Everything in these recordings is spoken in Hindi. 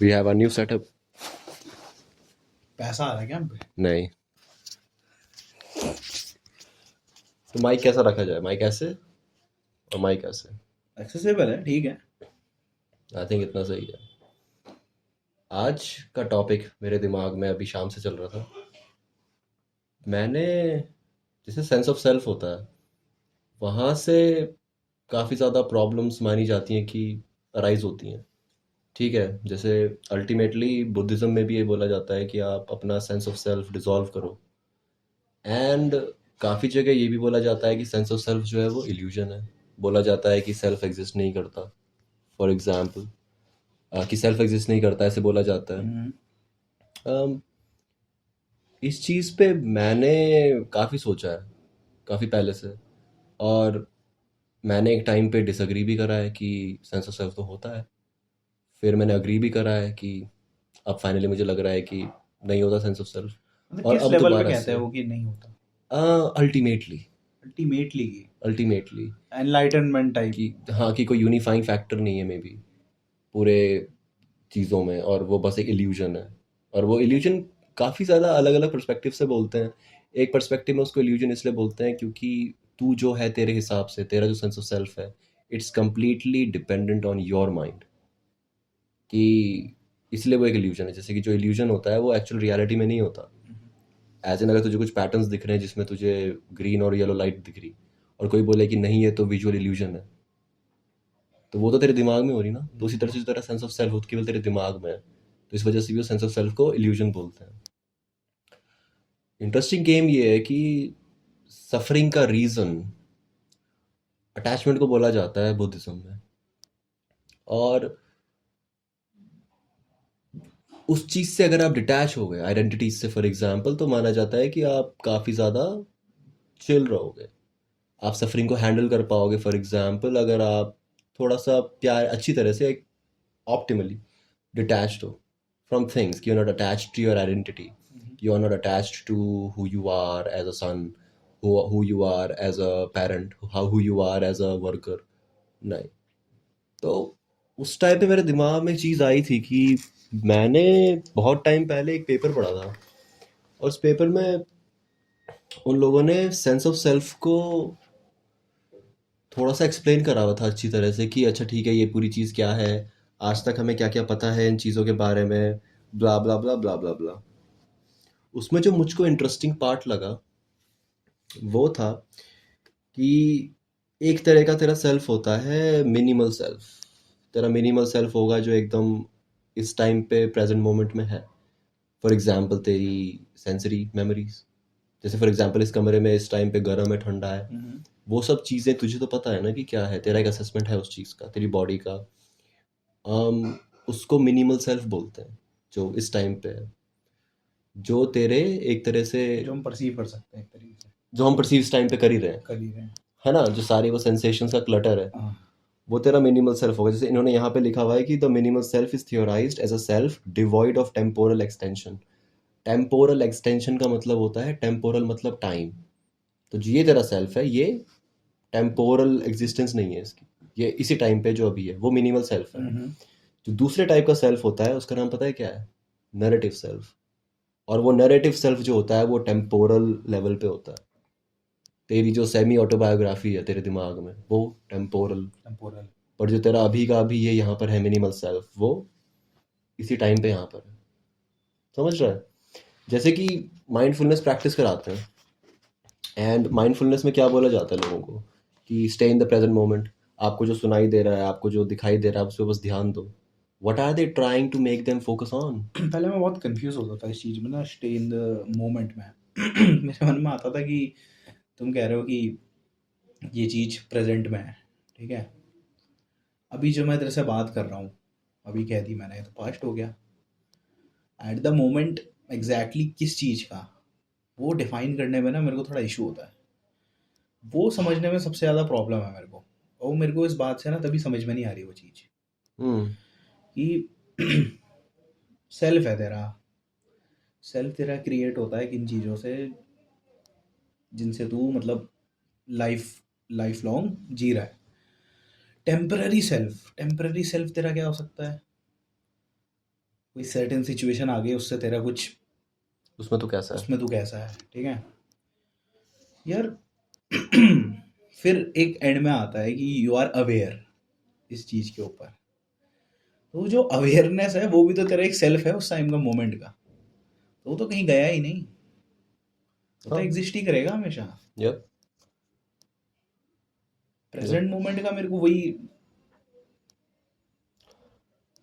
We have a new setup. पैसा आ रहा है क्या हम पे? नहीं तो माइक कैसा रखा जाए? माइक ऐसे और माइक ऐसे। एक्सेसिबल है, ठीक है। आई थिंक इतना सही है। आज का टॉपिक मेरे दिमाग में अभी शाम से चल रहा था। मैंने जैसे सेंस ऑफ सेल्फ होता है, वहाँ से काफ़ी ज़्यादा प्रॉब्लम्स मानी जाती हैं कि अराइज होती हैं। ठीक है, जैसे अल्टीमेटली बुद्धिज़्म में भी ये बोला जाता है कि आप अपना सेंस ऑफ सेल्फ डिसॉल्व करो। एंड काफ़ी जगह ये भी बोला जाता है कि सेंस ऑफ सेल्फ जो है वो इल्यूजन है। बोला जाता है कि सेल्फ एग्जिस्ट नहीं करता। फॉर एग्जाम्पल कि सेल्फ एग्जिस्ट नहीं करता, ऐसे बोला जाता है। हम्म। अम, इस चीज़ पे मैंने काफ़ी सोचा है, काफ़ी पहले से। और मैंने एक टाइम पे डिसएग्री भी करा है कि सेंस ऑफ सेल्फ तो होता है। फिर मैंने अग्री भी करा है कि अब फाइनली मुझे लग रहा है कि नहीं होता सेंस ऑफ सेल्फ। मतलब और किस अब लेवल पे दोबारा कहते हैं से वो कि नहीं होता? अल्टीमेटली अल्टीमेटली की अल्टीमेटली एनलाइटनमेंट टाइप। कि हाँ, कि कोई यूनिफाइंग फैक्टर नहीं है मे बी पूरे चीज़ों में, और वो बस एक इल्यूजन है। और वो इल्यूजन काफ़ी ज़्यादा अलग अलग पर्सपेक्टिव से बोलते हैं। एक पर्सपेक्टिव में उसको इल्यूजन इसलिए बोलते हैं क्योंकि तू जो है तेरे हिसाब से, तेरा जो सेंस ऑफ सेल्फ है, it's completely dependent on your mind. कि इसलिए वो एक इल्यूजन है। जैसे कि जो इल्यूजन होता है वो एक्चुअल रियलिटी में नहीं होता। एज एन अगर तुझे कुछ पैटर्न्स दिख रहे हैं जिसमें तुझे ग्रीन और येलो लाइट दिख रही, और कोई बोले कि नहीं ये तो विजुअल इल्यूजन है, तो वो तो तेरे दिमाग में हो रही ना। तो उसी तरह से जो तेरा सेंस ऑफ सेल्फ होता केवल तेरे दिमाग में है, तो इस वजह से भी वो सेंस ऑफ सेल्फ को इल्यूजन बोलते हैं। इंटरेस्टिंग गेम ये है कि सफरिंग का रीज़न अटैचमेंट को बोला जाता है बुद्धिज्म में। और उस चीज़ से अगर आप डिटैच हो गए आइडेंटिटीज से, फॉर एग्जांपल, तो माना जाता है कि आप काफ़ी ज़्यादा चिल रहोगे, आप सफरिंग को हैंडल कर पाओगे। फॉर एग्जांपल, अगर आप थोड़ा सा प्यार अच्छी तरह से एक ऑप्टिमली डिटैच्ड हो फ्रॉम थिंग्स, कि you are not attached to your identity, you are not attached to who you are as a son, who you are as a parent, how who you are as a worker. नहीं, तो उस टाइम पे मेरे दिमाग में एक चीज़ आई थी कि मैंने बहुत टाइम पहले एक पेपर पढ़ा था, और उस पेपर में उन लोगों ने सेंस ऑफ सेल्फ को थोड़ा सा एक्सप्लेन करा हुआ था अच्छी तरह से कि अच्छा ठीक है, ये पूरी चीज़ क्या है, आज तक हमें क्या क्या पता है इन चीज़ों के बारे में, ब्ला ब्ला ब्ला ब्ला ब्ला ब्ला। उसमें जो मुझको इंटरेस्टिंग पार्ट लगा वो था कि एक तरह का तेरा सेल्फ होता है मिनिमल सेल्फ। तेरा मिनिमल सेल्फ होगा जो एकदम इस टाइम पे प्रेजेंट मोमेंट में है। फॉर एग्जांपल तेरी सेंसरी मेमोरीज, जैसे फॉर एग्जांपल इस कमरे में इस टाइम पे गर्म है, ठंडा है, वो सब चीज़ें तुझे तो पता है ना कि क्या है, तेरा एक असेसमेंट है उस चीज़ का, तेरी बॉडी का। उसको मिनिमल सेल्फ बोलते हैं, जो इस टाइम पे है, जो तेरे एक तरह से जो हम परसीव कर सकते हैं एक तरीके से। जो हम परसीव इस टाइम पे कर ही रहे हैं, कर ही रहे हैं। है ना, जो सारे वो सेंसेशंस का क्लटर है, हाँ। वो तेरा मिनिमल सेल्फ होगा। जैसे इन्होंने यहाँ पे लिखा हुआ है कि the minimal self is theorized as a self devoid of temporal extension. Temporal extension का मतलब होता है, टेम्पोरल मतलब टाइम। तो जो ये तेरा सेल्फ है, ये टेम्पोरल एग्जिस्टेंस नहीं है इसकी, ये इसी टाइम पे जो अभी है वो मिनिमल सेल्फ है। जो दूसरे टाइप का सेल्फ होता है उसका नाम पता है क्या है? Narrative self. और वो नैरेटिव सेल्फ जो होता है वो टेम्पोरल लेवल पे होता है। तेरी जो सेमी ऑटोबायोग्राफी है तेरे दिमाग में, वो टेम्पोरल। टेम्पोरल। पर जो तेरा अभी का अभी ये यहाँ पर है मिनिमल सेल्फ, वो इसी टाइम पे यहाँ पर है। समझ रहा है? जैसे कि माइंडफुलनेस प्रैक्टिस कराते हैं, एंड माइंडफुलनेस में क्या बोला जाता है लोगों को कि stay in the present moment. आपको जो सुनाई दे रहा है, आपको जो दिखाई दे रहा है, उस पर बस ध्यान दो। What are they trying to make them focus on? पहले मैं बहुत कंफ्यूज होता था इस चीज़ में ना, स्टे इन द मोमेंट में। मेरे मन में आता था कि तुम कह रहे हो कि ये चीज़ प्रेजेंट में है, ठीक है। अभी जो मैं तेरे से बात कर रहा हूँ, अभी कह दी मैंने, ये तो पास्ट हो गया। एट द मोमेंट एग्जैक्टली किस चीज़ का, वो डिफाइन करने में ना मेरे को थोड़ा इशू होता है। वो समझने में सबसे ज़्यादा प्रॉब्लम है मेरे को। और मेरे को इस बात से ना तभी समझ में नहीं आ रही वो चीज़ हम्म। कि सेल्फ है तेरा। सेल्फ तेरा क्रिएट होता है किन चीज़ों से, जिनसे तू मतलब लाइफ लाइफ लॉन्ग जी रहा है। टेम्पररी सेल्फ तेरा क्या हो सकता है? कोई सर्टेन सिचुएशन आ गई, उससे तेरा कुछ, उसमें तो कैसा है? उसमें तू कैसा है, ठीक है यार। फिर एक एंड में आता है कि यू आर अवेयर इस चीज़ के ऊपर। तो जो अवेयरनेस है वो भी तो तेरा एक सेल्फ है उस टाइम का, मोमेंट का। तो वो तो कहीं गया ही नहीं, वो तो हाँ। एग्जिस्ट ही करेगा हमेशा। यप। यप। प्रेजेंट मोमेंट का मेरे को वही।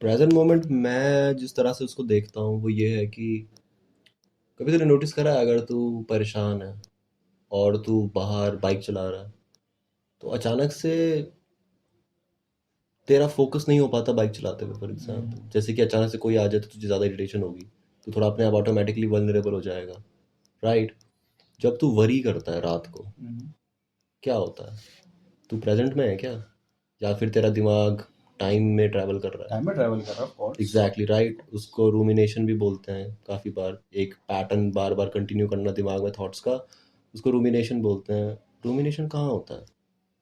प्रेजेंट मोमेंट मैं जिस तरह से उसको देखता हूँ वो ये है कि कभी तूने नोटिस करा है, अगर तू परेशान है और तू बाहर बाइक चला रहा है तो अचानक से तेरा फोकस नहीं हो पाता बाइक चलाते हुए, फॉर एग्जाम्पल जैसे कि अचानक से कोई आ जाए तो तुझे ज़्यादा इरिटेशन होगी, तो थोड़ा अपने आप ऑटोमेटिकली वल्नरेबल हो जाएगा, राइट? जब तू वरी करता है रात को, क्या होता है? तू प्रेजेंट में है क्या, या फिर तेरा दिमाग टाइम में ट्रैवल कर रहा है? टाइम में ट्रैवल कर रहा, ऑफ कोर्स। एग्जैक्टली राइट, उसको रूमिनेशन भी बोलते हैं काफ़ी बार, एक पैटर्न बार बार कंटिन्यू करना दिमाग में थॉट्स का, उसको रूमिनेशन बोलते हैं। रूमिनेशन कहाँ होता है?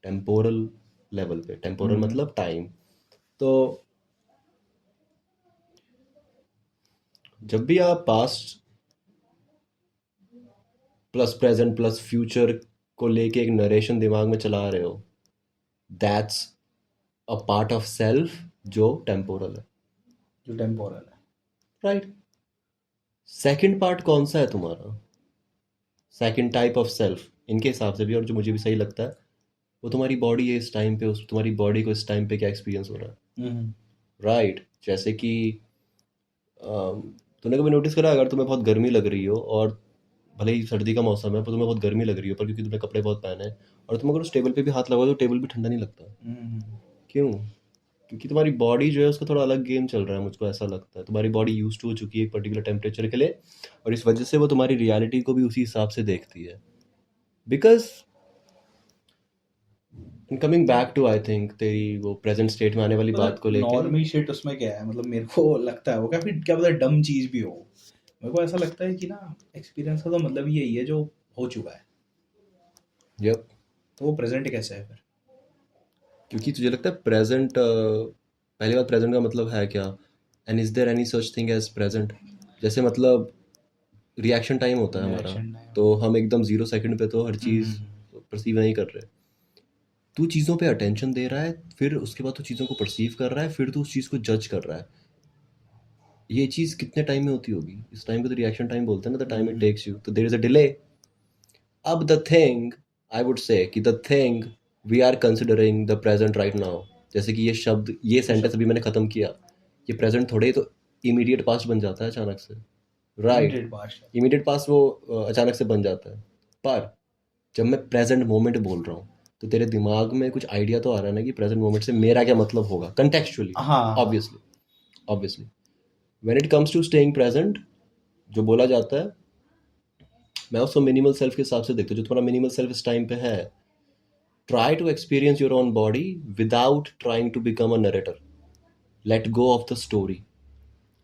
टेम्पोरल लेवल पे। टेम्पोरल मतलब टाइम। तो जब भी आप past plus present plus future को लेके एक नरेशन दिमाग में चला रहे हो, that's a part of self जो टेम्पोरल है, जो टेम्पोरल है। राइट? सेकंड पार्ट कौन सा है तुम्हारा? सेकंड टाइप ऑफ सेल्फ इनके हिसाब से भी, और जो मुझे भी सही लगता है, वो तुम्हारी बॉडी है इस टाइम पे, उस तुम्हारी बॉडी को इस टाइम पे क्या एक्सपीरियंस हो रहा है, राइट? जैसे कि तूने कभी नोटिस करा, अगर तुम्हें बहुत गर्मी लग रही हो, और भले ही सर्दी का मौसम है पर तुम्हें बहुत गर्मी लग रही हो, पर क्योंकि तुमने कपड़े बहुत पहने हैं, और तुम अगर उस टेबल पे भी हाथ लगाओ तो टेबल भी ठंडा नहीं लगता। क्यों? क्योंकि तुम्हारी बॉडी जो है उसका थोड़ा अलग गेम चल रहा है, मुझको ऐसा लगता है। तुम्हारी बॉडी यूज टू हो चुकी है एक पर्टिकुलर टेम्परेचर के लिए, और इस वजह से वो तुम्हारी रियलिटी को भी उसी हिसाब से देखती है। Because in coming back to, I think तेरी वो प्रेजेंट स्टेट में आने वाली बात को मतलब लेके, नॉर्मल शिट उसमें क्या है, मतलब मेरे को लगता है वो क्या, फिर क्या पता डम चीज भी हो। मेरे को ऐसा लगता है कि ना, एक्सपीरियंस का तो मतलब ही यही है जो हो चुका है। यप। तो वो प्रेजेंट कैसे है फिर? क्योंकि तुझे लगता है प्रेजेंट, पहली बात प्रेजेंट का मतलब है क्या, and is there any such thing as present? जैसे मतलब रिएक्शन टाइम होता है हमारा, रिएक्शन टाइम। तो हम एकदम 0 सेकंड पे तो हर चीज़ परसीव नहीं कर रहे। तू चीज़ों पे अटेंशन दे रहा है, फिर उसके बाद तू चीज़ों को परसीव कर रहा है, फिर तू उस चीज़ को जज कर रहा है। ये चीज़ कितने टाइम में होती होगी? इस टाइम को तो रिएक्शन टाइम बोलते हैं ना, the time it takes you, तो देयर इज अ डिले। अब the thing, I would say कि the thing we are considering the present right now, जैसे कि ये शब्द, ये सेंटेंस अभी मैंने ख़त्म किया, ये प्रेजेंट थोड़े ही तो इमीडिएट पास्ट बन जाता है अचानक से, राइट? इमीडिएट पास्ट है। इमीडिएट पास्ट वो अचानक से बन जाता है। पर जब मैं प्रेजेंट मोमेंट बोल रहा हूँ तो तेरे दिमाग में कुछ आइडिया तो आ रहा है ना कि प्रेजेंट मोमेंट से मेरा क्या मतलब होगा, कंटेक्चुअली, हाँ। Obviously. Obviously when it comes to staying present, जो बोला जाता है, मैं उसको मिनिमल सेल्फ के हिसाब से देखता हूँ। जो तुम्हारा मिनिमल सेल्फ इस टाइम पे है, try to experience your own body without trying to become a narrator, let go of the story.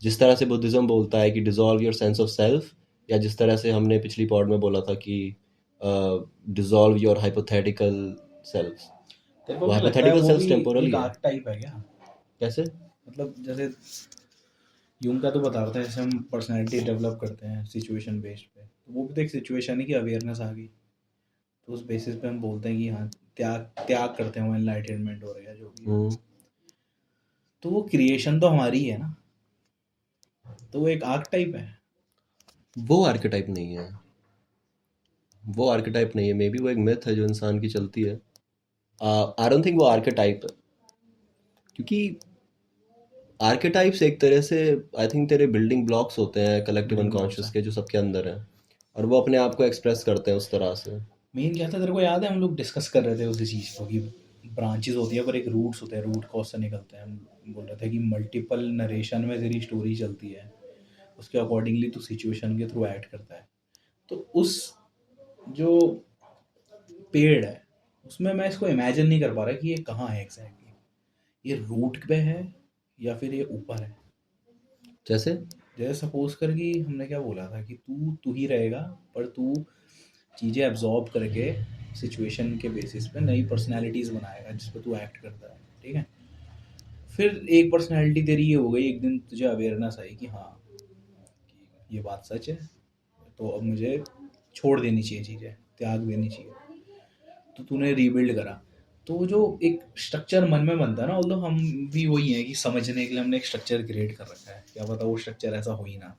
जिस तरह से बुद्धिज्म बोलता है कि dissolve your sense of self, या जिस तरह से हमने पिछली पॉड में बोला था कि डिजॉल्व योर हाइपोथेटिकल सेल्फ, तेरे को वो क्या लगता है हाइपोथेटिकल वो सेल्फ भी टेम्पोरली एक है। आर्क टाइप है क्या? कैसे? मतलब जैसे यूंग का तो बताता है, जैसे हम पर्सनैलिटी डेवलप करते हैं सिचुएशन बेस्ड पे, तो वो भी तो एक सिचुएशन है कि अवेयरनेस आ गई, तो उस बेसिस पे हम बोलते हैं कि हाँ, त्याग त्याग करते हैं, वो एनलाइटनमेंट हो रहा है जो भी है। तो वो क्रिएशन तो हमारी ही है ना, तो वो एक आर्क टाइप है। वो आर्केटाइप नहीं है, वो आर्केटाइप नहीं है, मे बी वो एक मिथ है जो इंसान की चलती है। आई डोंट थिंक वो आर्केटाइप है, क्योंकि आर्केटाइप्स एक तरह से, आई थिंक तेरे बिल्डिंग ब्लॉक्स होते हैं कलेक्टिव बिल्डिंग ब्लॉक्स अनकॉन्शियस है। के, जो सबके अंदर हैं, और वो अपने आप को एक्सप्रेस करते हैं उस तरह से। मेन क्या था, तेरे को याद है हम लोग डिस्कस कर रहे थे उसी चीज़ को कि ब्रांचेस होती है पर एक रूट्स होते हैं, रूट कॉज से निकलते हैं। हम बोल रहे थे कि मल्टीपल नरेशन में तेरी स्टोरी चलती है, उसके अकॉर्डिंगली तू सिचुएशन के थ्रू ऐड करता है। तो उस जो पेड़ है उसमें मैं इसको इमेजिन नहीं कर पा रहा कि ये कहाँ है एग्जैक्टली, ये रूट पे है या फिर ये ऊपर है। जैसे जैसे सपोज कर कि हमने क्या बोला था कि तू तू ही रहेगा, पर तू चीज़ें एब्जॉर्ब करके सिचुएशन के बेसिस पे नई पर्सनालिटीज़ बनाएगा जिस पे तू एक्ट करता है, ठीक है। फिर एक पर्सनैलिटी तेरी ये हो गई, एक दिन तुझे अवेयरनेस आई कि हाँ ये बात सच है, तो अब मुझे छोड़ देनी चाहिए चीज़ें, त्याग देनी चाहिए। तो तूने रीबिल्ड करा। तो जो एक स्ट्रक्चर मन में बनता है ना, ऑल्दो हम भी वही है कि समझने के लिए हमने एक स्ट्रक्चर क्रिएट कर रखा है, क्या पता वो स्ट्रक्चर ऐसा हो ही ना।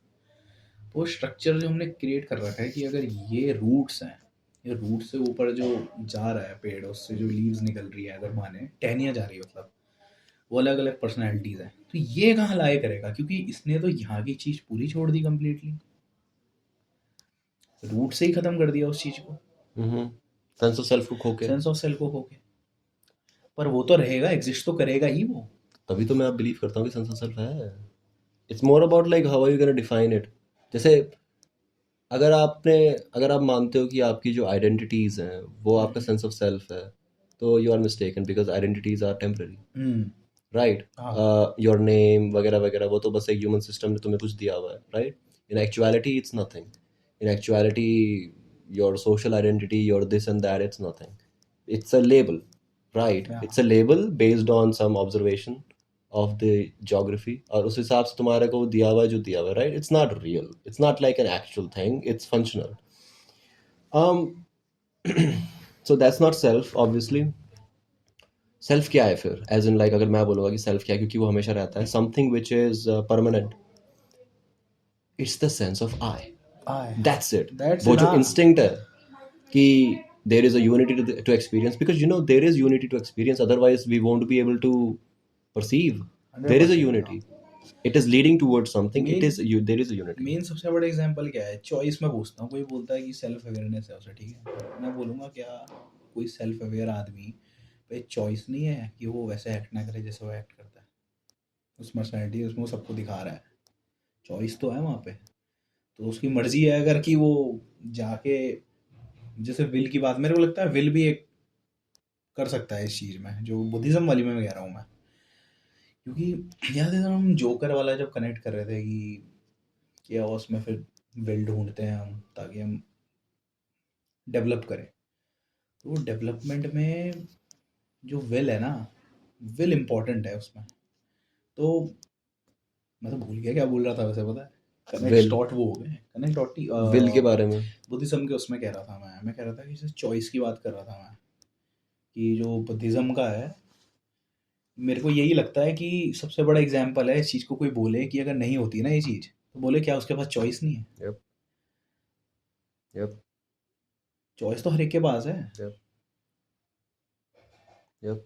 वो स्ट्रक्चर जो हमने क्रिएट कर रखा है कि अगर ये रूट्स हैं, ये रूट से ऊपर जो जा रहा है पेड़, उससे जो लीव्स निकल रही है, अगर माने टहनियाँ जा रही है, मतलब वो अलग अलग पर्सनैलिटीज़ हैं, तो ये कहाँ लाए करेगा, क्योंकि इसने तो यहाँ की चीज़ पूरी छोड़ दी कंप्लीटली, रूट से ही ख़त्म कर दिया उस चीज़ को, सेंस ऑफ सेल्फ को खो के। सेंस ऑफ सेल्फ को खो के। पर वो तो रहेगा, एग्जिस्ट तो करेगा ही वो। तभी तो मैं आप बिलीव करता हूँ कि सेंस ऑफ सेल्फ है। It's more about like how are you gonna define it. जैसे अगर आप मानते हो कि आपकी जो आइडेंटिटीज़ हैं वो आपका सेंस ऑफ सेल्फ है, तो you are mistaken, because identities are temporary, hmm. Right. हाँ। योर नेम वगैरह वगैरह वो तो बस एक ह्यूमन सिस्टम ने तुम्हें कुछ दिया हुआ है, right. In actuality it's nothing. In actuality your social identity, your this and that, it's nothing. It's a label, right? Yeah. It's a label based on some observation of the geography, और उस हिसाब से तुम्हारे को दिया हुआ है जो दिया हुआ है, right? It's not real. It's not like an actual thing. It's functional. Um, so that's not self, obviously. Self क्या है फिर? As in like अगर मैं बोलूँगा कि self क्या है, क्योंकि वो हमेशा रहता है, something which is permanent. It's the sense of I. That's it. That's वो it, जो हाँ। instinct है कि there is a unity to experience, because you know there is unity to experience, otherwise we won't be able to perceive. There is a 100%, unity. It is leading towards something. Main There is a unity. Main सबसे बड़ा एग्जांपल क्या है, चॉइस में पूछता हूँ। कोई बोलता है कि सेल्फ अवेयरनेस है उसे, ठीक है, मैं बोलूँगा क्या कोई सेल्फ अवेयर आदमी पे चॉइस नहीं है कि वो वैसे एक्ट ना करे जैसे वो एक्ट करता है, उस पर्सनैलिटी उसमें वो सबको दिखा रहा है, चॉइस तो है वहाँ पे। तो उसकी मर्जी है अगर कि वो जाके, जैसे विल की बात, मेरे को लगता है विल भी एक कर सकता है इस चीज़ में, जो बुद्धिज्म वाली में कह रहा हूँ मैं। क्योंकि याद है जब हम जोकर वाला जब कनेक्ट कर रहे थे कि क्या उसमें फिर विल ढूंढते हैं हम ताकि हम डेवलप करें, तो डेवलपमेंट में जो विल है ना, विल इम्पोर्टेंट है उसमें। तो मैं तो भूल गया क्या बोल रहा था वैसे, पता है, कनेक्ट Will. डॉट वो हो गए, कनेक्ट डॉट Will के बारे में। बुद्धिज्म के उसमें कह रहा था मैं कह रहा था कि जैसे चॉइस की बात कर रहा था मैं, कि जो बुद्धिज्म का है, मेरे को यही लगता है कि सबसे बड़ा एग्जाम्पल है इस चीज़ को। कोई बोले कि अगर नहीं होती ना ये चीज़, तो बोले क्या उसके पास चॉइस नहीं है? Yep. Yep. चॉइस तो हर एक के पास है। Yep. Yep.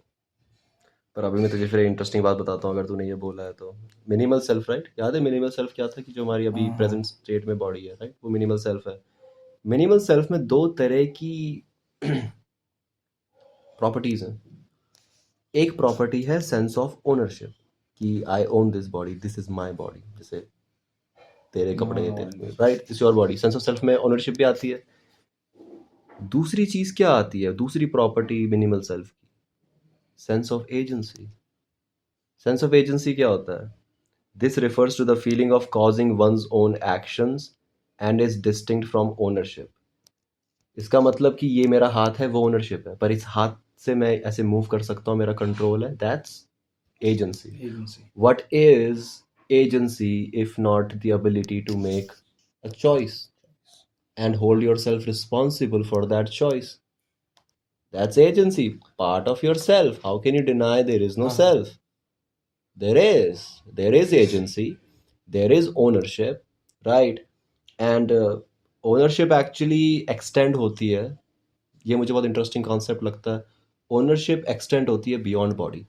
पर अभी मैं तुझे फिर इंटरेस्टिंग बात बताता हूँ, अगर तूने ये बोला है तो। Minimal self, right? याद है मिनिमल सेल्फ क्या था? कि जो हमारी अभी हाँ। प्रेजेंट स्टेट में बॉडी है, राइट, वो मिनिमल सेल्फ है। मिनिमल सेल्फ में दो तरह की प्रॉपर्टीज हैं। एक प्रॉपर्टी है सेंस ऑफ ओनरशिप, कि I own this body, this is my body. जैसे तेरे कपड़े, right, this your body. Sense of self में ओनरशिप भी आती है। दूसरी चीज क्या आती है, दूसरी प्रॉपर्टी मिनिमल सेल्फ की? Sense of agency. Sense of agency क्या होता है? This refers to the feeling of causing one's own actions and is distinct from ownership. इसका मतलब कि ये मेरा हाथ है, वो ओनरशिप है, पर इस हाथ से मैं ऐसे मूव कर सकता हूँ, मेरा कंट्रोल है, that's agency. What is agency if not the ability to make a choice and hold yourself responsible for that choice? That's agency, part of yourself. How can you deny there is no self? There is agency, there is ownership, right? And ownership actually extend होती है, ये मुझे बहुत interesting concept लगता है। Ownership extend होती है beyond body.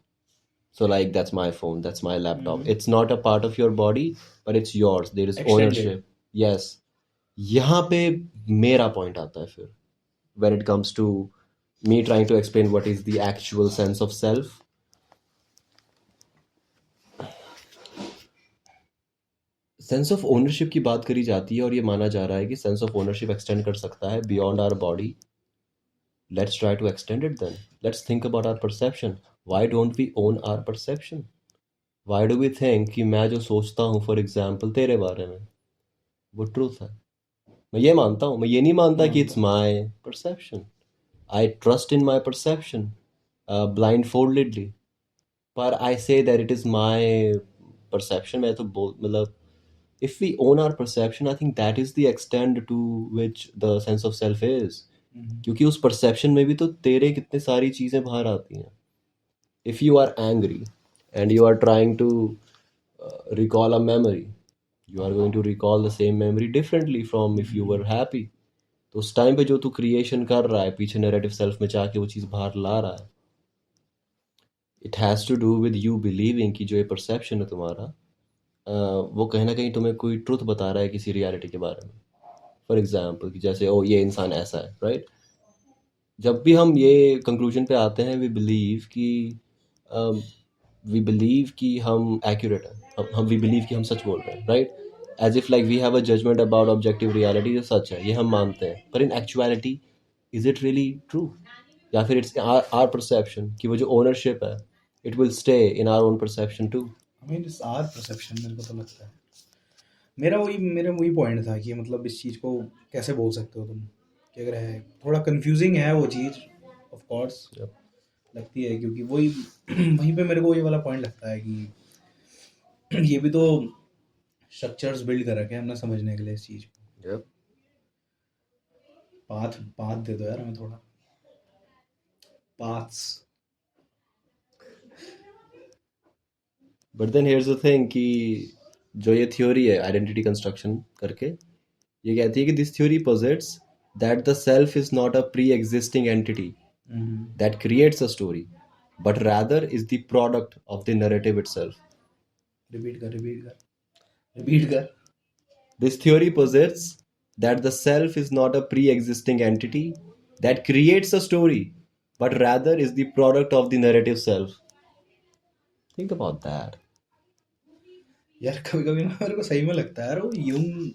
So like that's my phone, that's my laptop. It's not a part of your body, but it's yours. There is Extended. ownership. Yes. यहाँ पे मेरा point आता है फिर, when it comes to me trying to explain what is the actual sense of self. Sense of ownership की बात करी जाती है और ये माना जा रहा है कि सेंस ऑफ ओनरशिप एक्सटेंड कर सकता है beyond our body. Let's try to extend it then. Let's think about our perception. Why don't we own our perception? Why do we think कि मैं जो सोचता हूँ फॉर एग्जाम्पल तेरे बारे में, वो ट्रूथ है? मैं ये मानता हूँ, मैं ये नहीं मानता कि it's my perception. I trust in my perception blindfoldedly. पर I say that it is my perception. मैं तो बोल मतलब if we own our perception, I think that is the extent to which the sense of self is. क्योंकि उस perception में भी तो तेरे कितने सारी चीज़ें बाहर आती हैं. If you are angry and you are trying to recall a memory, you are going to recall the same memory differently from if you were happy. तो उस टाइम पे जो तू क्रिएशन कर रहा है पीछे नैरेटिव सेल्फ में जाके वो चीज़ बाहर ला रहा है, it has to do with you believing कि जो ये परसेप्शन है तुम्हारा वो कहीं ना कहीं तुम्हें कोई ट्रुथ बता रहा है किसी रियलिटी के बारे में. फॉर एग्जाम्पल कि जैसे ओ ये इंसान ऐसा है, राइट. जब भी हम ये कंक्लूजन पे आते हैं वी बिलीव कि हम एक्यूरेट हैं, हम वी बिलीव कि हम सच बोल रहे हैं, right. As if like we have a judgment about objective reality जो सच है ये हम मानते हैं, पर in actuality is it really true, या फिर इट्स आर परसेप्शन कि वो जो ओनरशिप है it will stay in our own perception too. I mean it's our perception, मेरे को तो लगता है. मेरा वही पॉइंट था कि मतलब इस चीज़ को कैसे बोल सकते हो तुम कि अगर है थोड़ा कंफ्यूजिंग है वो चीज़, ऑफ कोर्स लगती है, क्योंकि वही वहीं पे मेरे को ये वाला पॉइंट लगता है कि ये भी तो स्ट्रक्चर्स बिल्ड कर रखे हैं हमने समझने के लिए इस चीज़ को. पाथ पाथ दे दो यार हमें थोड़ा, paths. But then here's the thing कि जो ये थ्योरी है आइडेंटिटी कंस्ट्रक्शन करके ये कहती है कि this theory posits that the self is not a pre existing entity that creates a story, but rather is the product of the narrative itself. Repeat कर. This theory posits that the self is not a pre-existing entity that creates a story, but rather is the product of the narrative self. Think about that. यार कभी कभी ना मेरे को सही में लगता है यार वो यूंग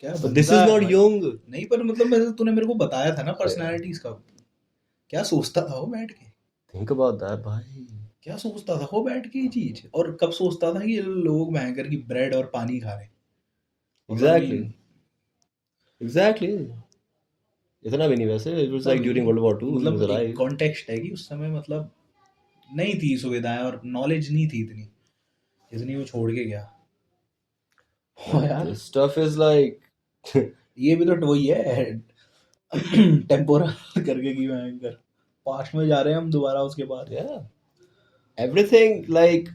क्या But this is बंदा not Jung. नहीं, पर मतलब तूने मेरे को बताया था ना पर्सनालिटीज का, क्या सोचता था वो बैठ के. Think about that, भाई. क्या सोचता था वो बैठ के ये चीज, और कब सोचता था कि ये लोग भयंकर की ब्रेड और पानी खा रहे हैं. Exactly. Exactly. इतना भी नहीं वैसे. It was like during World War II. He was मतलब alive. कॉन्टेक्स्ट है कि उस समय मतलब नहीं थी सुविधाएं और नॉलेज नहीं थी इतनी जितनी वो छोड़ के गया. हाँ यार This stuff is like ये भी तो वही है टेम्पोरल करके कि भयंकर पास्ट में जा रहे हैं हम दोबारा उसके बाद. yeah. Everything like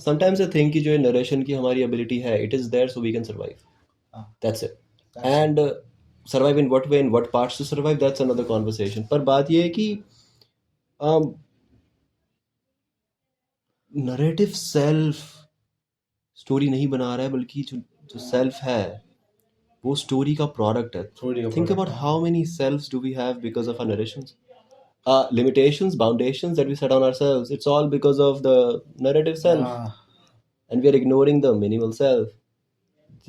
sometimes I think कि जो नरेशन की हमारी एबिलिटी है it is there so we can survive. That's it. And survive in what way, in what parts to survive, that's another conversation. पर बात ये है कि नरेटिव सेल्फ स्टोरी नहीं बना रहा है, बल्कि जो सेल्फ है वो स्टोरी का प्रोडक्ट है. Think about how many selves do we have because of our narrations. Limitations, foundations that we set on ourselves, it's all because of the narrative self. And we are ignoring the minimal self,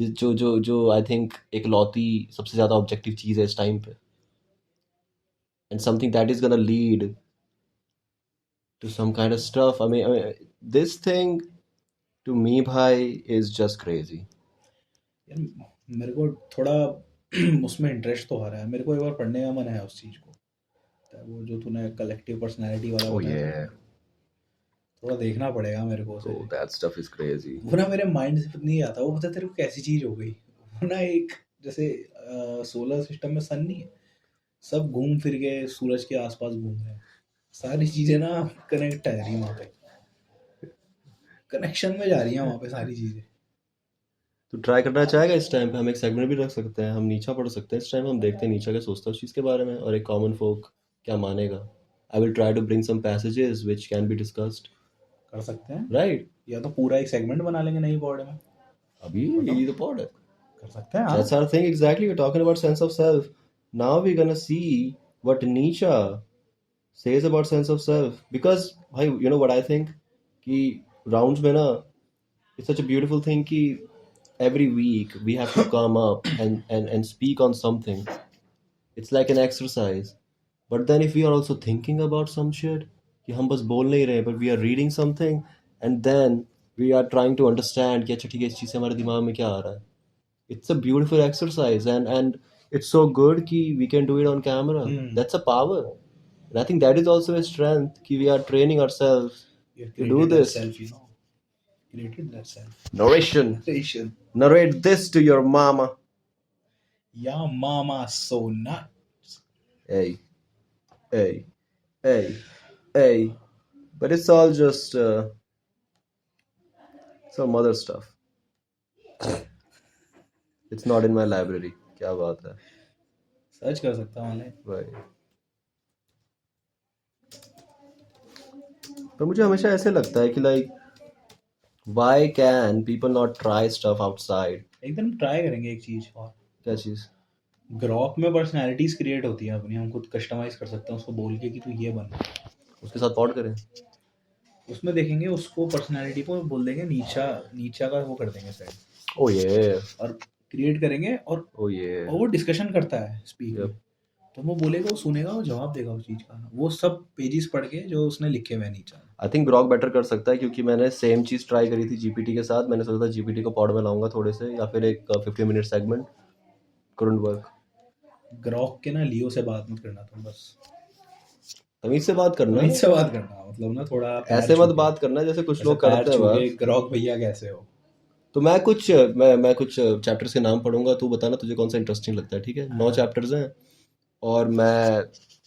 जो आई थिंक एक लौती सबसे ज़्यादा ऑब्जेक्टिव चीज़ है इस टाइम पे, and something that is gonna lead to some kind of stuff. I mean, this thing to me bhai is just crazy. यार मेरे को थोड़ा उसमें इंटरेस्ट तो आ रहा है, मेरे को एक बार पढ़ने का मन है उस चीज़ को. वो जो तूने कलेक्टिव पर्सनालिटी वाला बताया था, थोड़ा देखना पड़ेगा मेरे को उसे. That stuff is crazy. वो ना मेरे माइंड से नहीं आता. वो पता तेरे को कैसी चीज़ हो गई, वो ना एक जैसे सोलर सिस्टम में सन नहीं है, सब घूम फिर के सूरज के आसपास घूम रहे हैं, सारी चीज़ें ना कनेक्ट आ रही हैं वहाँ पे, कनेक्शन में जा रही हैं वहाँ पे सारी चीज़ें. तो ट्राई करना चाहेगा इस टाइम पे? हम एक सेगमेंट भी रख सकते हैं, हम नीचा पढ़ सकते हैं इस टाइम. हम देखते हैं नीचा क्या सोचता है उस चीज़ के बारे में और एक कॉमन फोक क्या मानेगा. I will try to bring some passages which can be discussed. कर सकते हैं राइट. या तो पूरा एक सेगमेंट बना लेंगे नई पॉड में. अभी यही तो पॉड है. कर सकते हैं. That's our thing exactly. We're talking about sense of self. Now we're gonna see what Nietzsche says about sense of self. Because भाई you know what I think कि rounds में ना it's such a beautiful thing कि every week we have to come up and speak on something. It's like an exercise. But then if we are also thinking about some shit कि हम बस बोल नहीं रहे but we are reading something and then we are trying to understand कि अच्छा ठीक है इस चीज़ से हमारे दिमाग में क्या आ रहा है. It's a beautiful exercise and it's so good कि we can do it on camera. That's a power. And I think that is also a strength कि we are training ourselves You have to do created that this. self, you know. Created that self. Narration. Narration. Narrate this to your mama. Yeah, mama, so nuts. Hey, hey, hey, hey. But it's all just some other stuff. It's not in my library. क्या बात है सर्च कर सकता हूँ ऑनलाइन. भाई. पर मुझे हमेशा ऐसे लगता है कि like why can people not try stuff outside? एक दिन ट्राई करेंगे एक चीज और. क्या चीज? ग्रॉक में पर्सनालिटीज क्रिएट होती है अपनी, हम खुद कस्टमाइज कर सकते हैं उसको बोल के कि तू ये बन. उसके साथ पॉड करें. उसमें देखेंगे उसको, पर्सनालिटी को बोल देंगे नीचा नीचा का वो कर देंगे सेट, Oh yeah. और क्रिएट करेंगे और Oh yeah. वो डिस्कशन करता है स्पीक Yep. में. तो वो बोलेगा, वो सुनेगा, वो जवाब देगा उस चीज का, वो सब पेजेस पढ़ के जो उसने लिखे हुए हैं नीचा. आई थिंक ग्रॉक बेटर कर सकता है क्योंकि मैंने सेम चीज़ ट्राई करी थी जीपीटी के साथ. मैंने सोचा था जीपीटी को पॉड में लाऊंगा थोड़े से या फिर एक 50 minute segment. couldn't work. Grok के ना लियो से बात मत करना तुम, बस तमीज से बात करना. तमीज से बात करना, मतलब ना थोड़ा पैर ऐसे छू मत के- बात करना जैसे कुछ ऐसे लोग पैर करते हैं छू बात. के, ग्रॉक भैया कैसे हो. तो मैं कुछ चैप्टर्स के नाम पढ़ूंगा. तू बताना तुझे कौन सा इंटरेस्टिंग लगता है. ठीक है. 9 चैप्टर्स हैं और मैं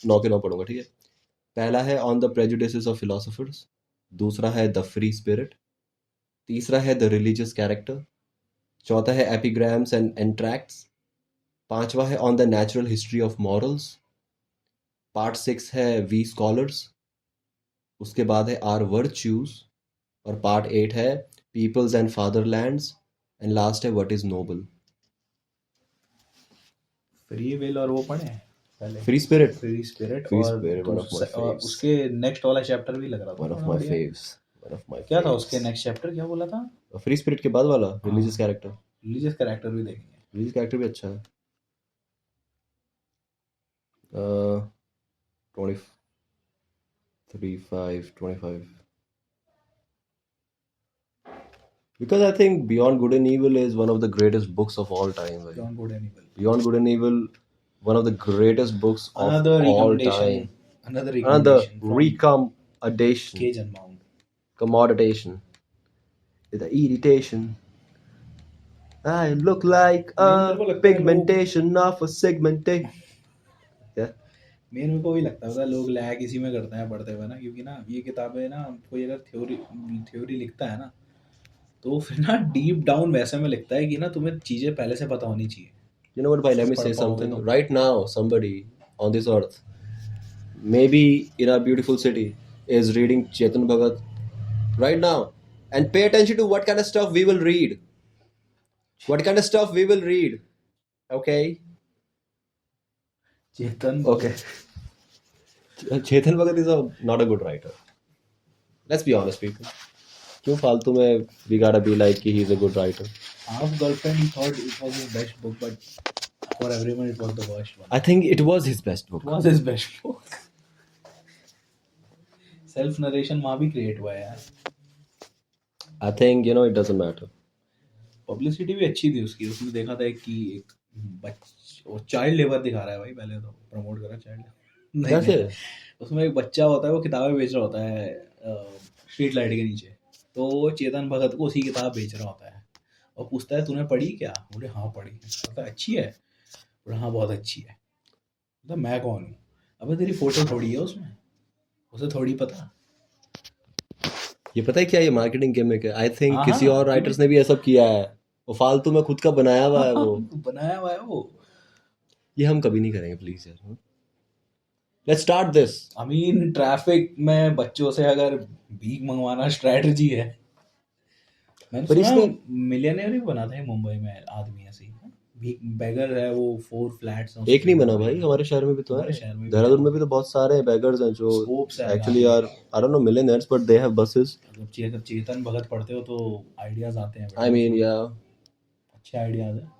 9 के 9 पढ़ूंगा. ठीक है. पहला है on the prejudices of philosophers. दूसरा है द फ्री स्पिरिट. तीसरा है द रिलीजियस कैरेक्टर. चौथा है एपिग्राम्स एंड एंट्रैक्ट्स. पांचवा है on the natural history of morals. Part 6 है वी स्कॉलर्स. उसके बाद है आर वर्च्यूज. और पार्ट 8 है peoples and fatherlands. And last है what is noble. Free will और वो पढ़े पहले, free spirit. Free spirit. Free और Spirit, one of my और faves. उसके नेक्स्ट वाला चैप्टर भी लग रहा था वन ऑफ बड़ा माय बढ़िया. फेव्स. वन ऑफ माय क्या था उसके नेक्स्ट चैप्टर, क्या बोला था. फ्री स्पिरिट के बाद वाला रिलीजियस कैरेक्टर. रिलीजियस कैरेक्टर भी देखेंगे. रिलीजियस कैरेक्टर भी अच्छा है. 25 because I think Beyond Good and Evil is one of the greatest books of all time. भाई. Beyond Good and Evil. Beyond Good and Evil, one of the greatest books of Another all recommendation. time. Another Another recommendation from recommendation. Cage Unbound. Commoditation. The irritation. I look like मेरे को a लगता है pigmentation of a segmentation. Yeah. मेरे को भी लगता है लोग लैग इसी में करते हैं पढ़ते हुए ना, क्योंकि ना ये किताबें ना, कोई अगर थ्योरी लिखता है ना, तो फिर ना डीप डाउन वैसे में लिखता है कि ना तुम्हें चीजें पहले से पता होनी चाहिए. You know what, bhai, let me say पढ़ पाओगे something. तो. Right now, somebody on this earth, maybe in our beautiful city, is reading Chetan Bhagat right now. And pay attention to what kind of stuff we will read. What kind of stuff we will read. Okay? Chetan Okay. Chetan Bhagat is not a good writer. Let's be honest, people. क्यों फालतू में we gotta be like कि he's a good writer. Half Girlfriend thought it was his best book, but for everyone it was the worst one. I think it was his best book. It was his best book. Self narration वहाँ भी क्रिएट हुआ है यार. I think, you know, it doesn't matter. Publicity भी अच्छी थी उसकी. उसने देखा था कि एक चाइल्ड लेबर दिखा रहा है भाई, पहले तो प्रमोट करा चाइल्ड. कैसे? उसमें एक बच्चा होता है, वो किताबें बेच रहा होता है स्ट्रीट लाइट के नीचे. तो वो चेतन भगत को उसी किताब बेच रहा होता है और पूछता है तूने पढ़ी क्या. बोले हाँ पढ़ी. बोलता है अच्छी है. बोले हाँ बहुत अच्छी है. बोलता मैं कौन हूँ. अबे तेरी फोटो थोड़ी है उसमें, उसे थोड़ी पता. ये पता है क्या, ये मार्केटिंग गिमिक है. आई थिंक हाँ, किसी हाँ, और राइटर्स ने भी ऐसा किया है. वो फालतू में खुद का बनाया हुआ है वो. बनाया हुआ है वो. ये हम कभी नहीं करेंगे प्लीज यार. Let's start this. I mean traffic में बच्चों से अगर भीख मंगवाना स्ट्रेटजी है. मैंने पर सुना इसने- मिलियनेयर भी बना था मुंबई में आदमी ऐसे ही. भीख बेगर है वो, 4 फ्लैट्स हैं एक नहीं बना भाई, हमारे शहर में भी तो हमारे है. शहर में भी देहरादून में भी तो बहुत सारे बेगर्स हैं जो Scopes है एक्चुअली काफी. Are I don't no millionaires but they have buses. मतलब चेतन भगत पढ़ते हो तो आइडियाज आते हैं. आई मीन या अच्छे आइडियाज है.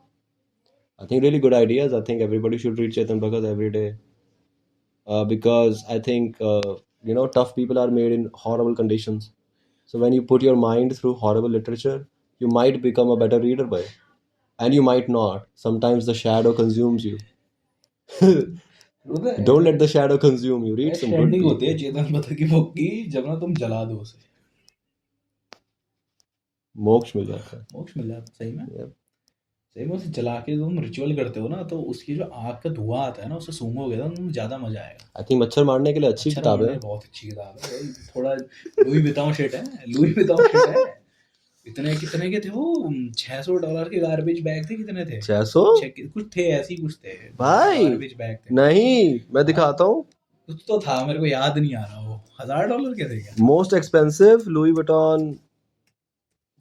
I think really good ideas. I think everybody should read Chetan Bhagat every day. Because I think, you know, tough people are made in horrible conditions. So when you put your mind through horrible literature, you might become a better reader by. And you might not. Sometimes the shadow consumes you. Don't let the shadow consume you. Read some good standing होती है people. चेतन पता की बुक की, जब ना तुम जला दो उसे, मोक्ष मिल जाता है. मोक्ष मिल जाता है। सही में Yep. सही में उसे जला के तुम रिचुअल करते हो ना, तो उसकी जो आग का धुआं आता है ना, उसे सूंघोगे ना, तुम ज़्यादा मजा आएगा। I think मच्छर मारने के लिए अच्छी अच्छा किताब मारने है. बहुत अच्छी किताब है भाई, थोड़ा लुई विटाउन शिट है, लुई विटाउन शिट है। इतने कितने के थे वो, $600 के गार्बेज बैग थे, कितने थे? 600? कुछ थे, ऐसे ही कुछ थे भाई गार्बेज बैग थे। नहीं, मैं दिखाता हूँ. कुछ तो था, मेरे को याद नहीं आ रहा, वो $1000 के थे क्या? मोस्ट एक्सपेंसिव लुई विटॉन,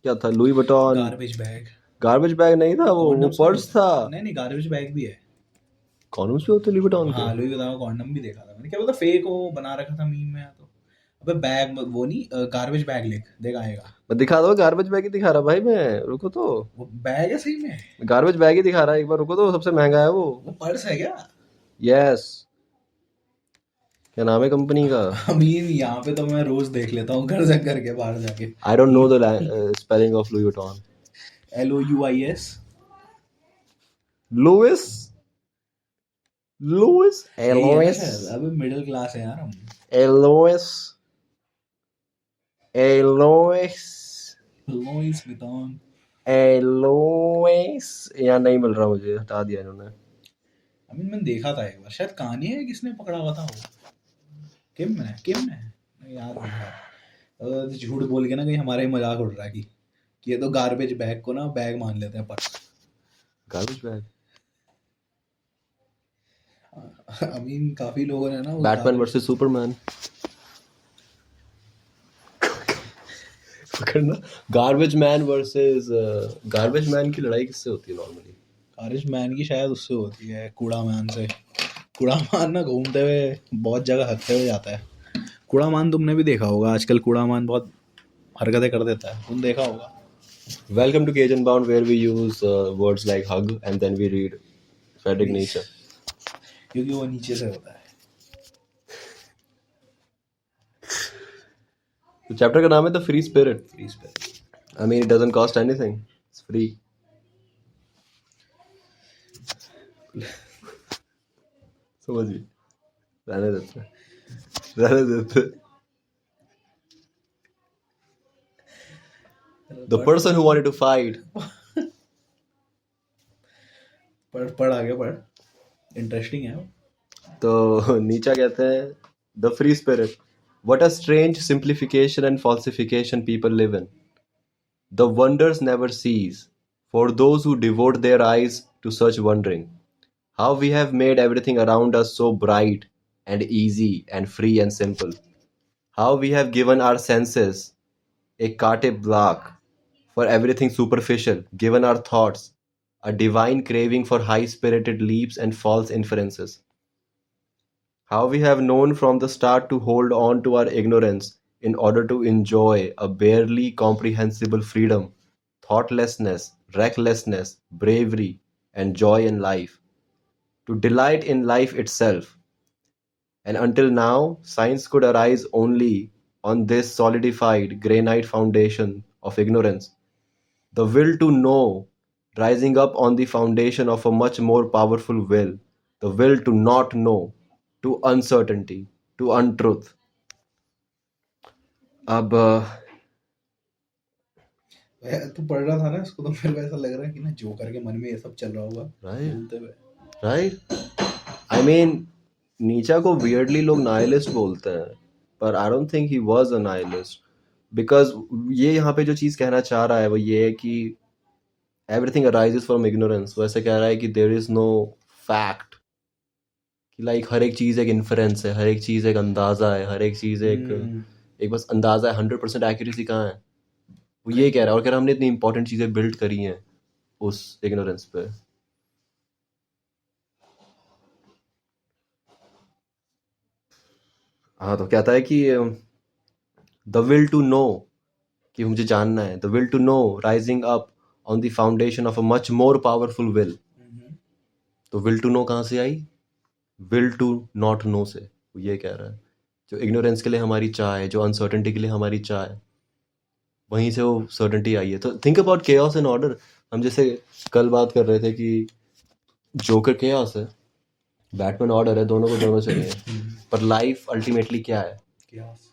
क्या था Louis Vuitton? Garbage bag, garbage bag नहीं था वो कॉन्डम्स पर्स था. नहीं गार्बेज बैग भी है। कॉन्डम्स भी होते लुई विटॉन के? हाँ लुई विटाउन का कॉन्डम भी देखा था मैंने, क्या पता फेक हो, बना रखा था मीम में। तो अबे बैग वो नहीं, गार्बेज बैग लिख देगा आएगा। मैं दिखा दो, गार्बेज बैग ही दिखा रहा भाई मैं. रुको तो, वो बैग है सही में, गार्बेज बैग ही दिखा रहा है. एक बार रुको तो, सबसे महंगा है वो. वो पर्स है क्या? यस. क्या नाम है कंपनी का? अमीन यहाँ पे तो मैं रोज देख लेता हूँ घर से, घर के बाहर जाके। I don't know the spelling of Louis Vuitton. LOUIS। Louis, Louis, एलोइस, अबे मिडिल क्लास है यार हम। एलोइस, एलोइस, लुइस विटाउन। एलोइस. यहाँ नहीं मिल रहा मुझे, हटा दिया इन्होंने. अमीन मैंने देखा था एक बार, शायद कहानी है, किसने पकड़ा हुआ था वो, किम ने, नहीं याद नहीं यार। झूठ बोल के ना कहीं हमारा ही मजाक उड़ रहा है कि ये तो गार्बेज बैग को ना बैग मान लेते हैं purse. Garbage bag. I mean काफी लोगों ने ना वो बैटमैन वर्सेस सुपरमैन. पकड़ना. Garbage man versus garbage man की लड़ाई किससे होती है नॉर्मली? गार्बेज मैन की शायद उससे होती है, कूड़ा मैन से। कूड़ा मान ना घूमते हुए बहुत जगह हकते हुए जाता है। कूड़ा मान तुमने भी देखा होगा, आजकल कूड़ा मान बहुत हरकतें कर देता है, तुम देखा होगा। Welcome to Cage and Bound, where we use words like hug and then we read Friedrich Nietzsche. क्योंकि वो नीचे से होता है। तो चैप्टर का नाम है the free spirit. Free spirit. I mean, it doesn't cost anything. It's free. समझिए. रहने देते हैं. रहने देते हैं. The person who wanted to fight. पढ़ आगे पढ़, इंटरेस्टिंग है वो। तो नीचा कहते हैं the free spirit. What a strange simplification and falsification people live in. The wonders never cease for those who devote their eyes to such wondering. How we have made everything around us so bright and easy and free and simple. How we have given our senses a carte blanche for everything superficial, given our thoughts a divine craving for high spirited leaps and false inferences. How we have known from the start to hold on to our ignorance in order to enjoy a barely comprehensible freedom, thoughtlessness, recklessness, bravery, and joy in life, to delight in life itself. And until now, science could arise only on this solidified granite foundation of ignorance. The will to know rising up on the foundation of a much more powerful will, the will to not know, to uncertainty, to untruth. अब तू पढ़ रहा था ना इसको, तो मेरे को ऐसा लग रहा है कि ना जोकर के मन में ये सब चल रहा होगा Right. बोलते हुए। राइट. आई मीन नीचा को वियर्डली लोग नाइलिस्ट बोलते हैं, पर I don't think he was a nihilist. Because ये यहाँ पे जो चीज़ कहना चाह रहा है वो ये है कि एवरीथिंग अराइजेस फ्रॉम इग्नोरेंस. वो ऐसे कह रहा है कि देयर इज नो फैक्ट, कि लाइक हर एक चीज़ एक इन्फरेंस है, हर एक चीज़ एक अंदाज़ा है, हर एक चीज़ एक बस अंदाज़ा है. 100% एक्यूरेसी कहाँ है? वो ये कह रहा है. और कह रहा है हमने इतनी इंपॉर्टेंट चीज़ें बिल्ड करी हैं उस इग्नोरेंस पे. हाँ, तो कहता है कि द विल टू नो, कि मुझे जानना है. The will to know rising up on the foundation of a much more powerful will. तो विल टू नो कहाँ से आई? विल टू नॉट नो से. वो ये कह रहा है जो इग्नोरेंस के लिए हमारी चाह है, जो अनसर्टेनिटी के लिए हमारी चाह है, वहीं से वो सर्टेनिटी आई है. तो think about chaos and order. हम जैसे कल बात कर रहे थे कि जोकर केओस है, बैटमैन ऑर्डर है, दोनों को दोनों चाहिए, पर लाइफ अल्टीमेटली क्या है? chaos।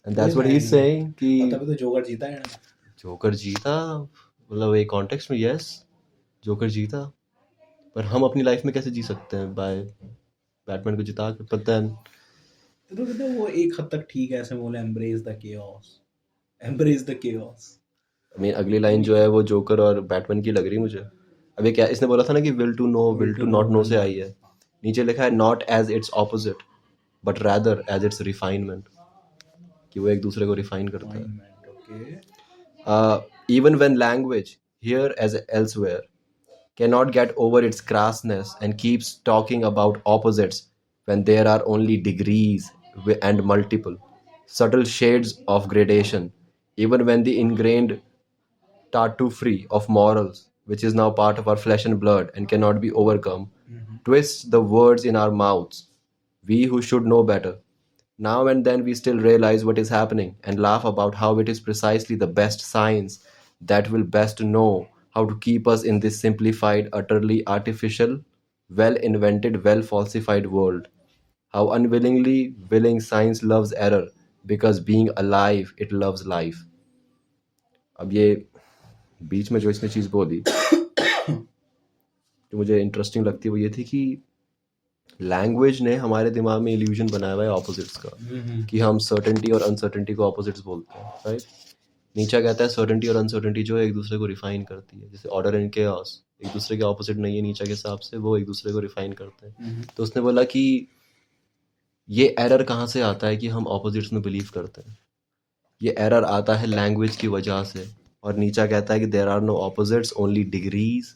एंड वही दैट्स व्हाट ही मैं इज सेइंग कि और तभी तो जोकर जीता है ना। जोकर जीता, मतलब एक कॉन्टेक्स्ट में यस, जोकर जीता, पर हम अपनी लाइफ में कैसे जी सकते हैं बाय बैटमैन को जिता के? पता है, तो कहते हैं वो एक हद तक ठीक है, ऐसे बोले embrace the chaos, embrace the chaos। I mean अगली लाइन जो है वो जोकर और बैटमैन की लग रही मुझे। अब ये क्या इसने बोला था ना कि will to know, will will to to know not know will से not आई है, know। नीचे लिखा है not as its opposite but rather as its refinement, कि वो एक दूसरे को रिफाइन करता है। Refinement, okay। Even when language, here as elsewhere, cannot get over its crassness and keeps talking about opposites when there are only degrees and multiple, subtle shades of gradation, even when the ingrained tattoo free of morals, which is now part of our flesh and blood and cannot be overcome, twists the words in our mouths. We who should know better. Now and then we still realize what is happening and laugh about how it is precisely the best science that will best know how to keep us in this simplified, utterly artificial, well invented, well falsified world. How unwillingly willing science loves error because being alive, it loves life. अब ये बीच में जो इसने चीज़ बोली जो मुझे इंटरेस्टिंग लगती है वो ये थी कि लैंग्वेज ने हमारे दिमाग में इल्यूजन बनाया हुआ है ऑपोजिट्स का, कि हम सर्टेनिटी और अनसर्टेनिटी को ऑपोजिट्स बोलते हैं, राइट? नीचा कहता है सर्टेनिटी और अनसर्टेनिटी जो है एक दूसरे को रिफाइन करती है, जैसे ऑर्डर एंड केओस एक दूसरे के ऑपोजिट नहीं है नीचा के हिसाब से, वो एक दूसरे को रिफाइन करते हैं। तो उसने बोला कि ये एरर कहाँ से आता है कि हम ऑपोजिट्स में बिलीव करते हैं? ये एरर आता है लैंग्वेज की वजह से। और नीचा कहता है कि there are no opposites, only degrees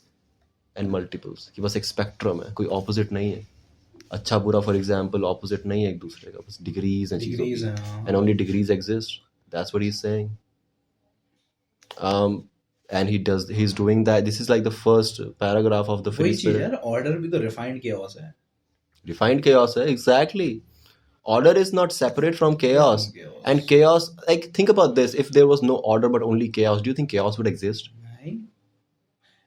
and multiples, कि बस एक स्पेक्ट्रम है, कोई ऑपोजिट नहीं है। अच्छा बुरा फॉर एग्जांपल ऑपोजिट नहीं है एक दूसरे का, बस डिग्रीज हैं चीज़ों डिग्रीज की, हैं। And only degrees exist, that's what he is saying. And he's doing that. This is like the first paragraph of the free वही चीज spirit. यार, ऑर्डर भी तो रिफाइंड chaos है। Refined chaos hai, exactly. Order is not separate from chaos. From chaos। And chaos, like think about this, if there was no order but only chaos, do you think chaos would exist? नहीं,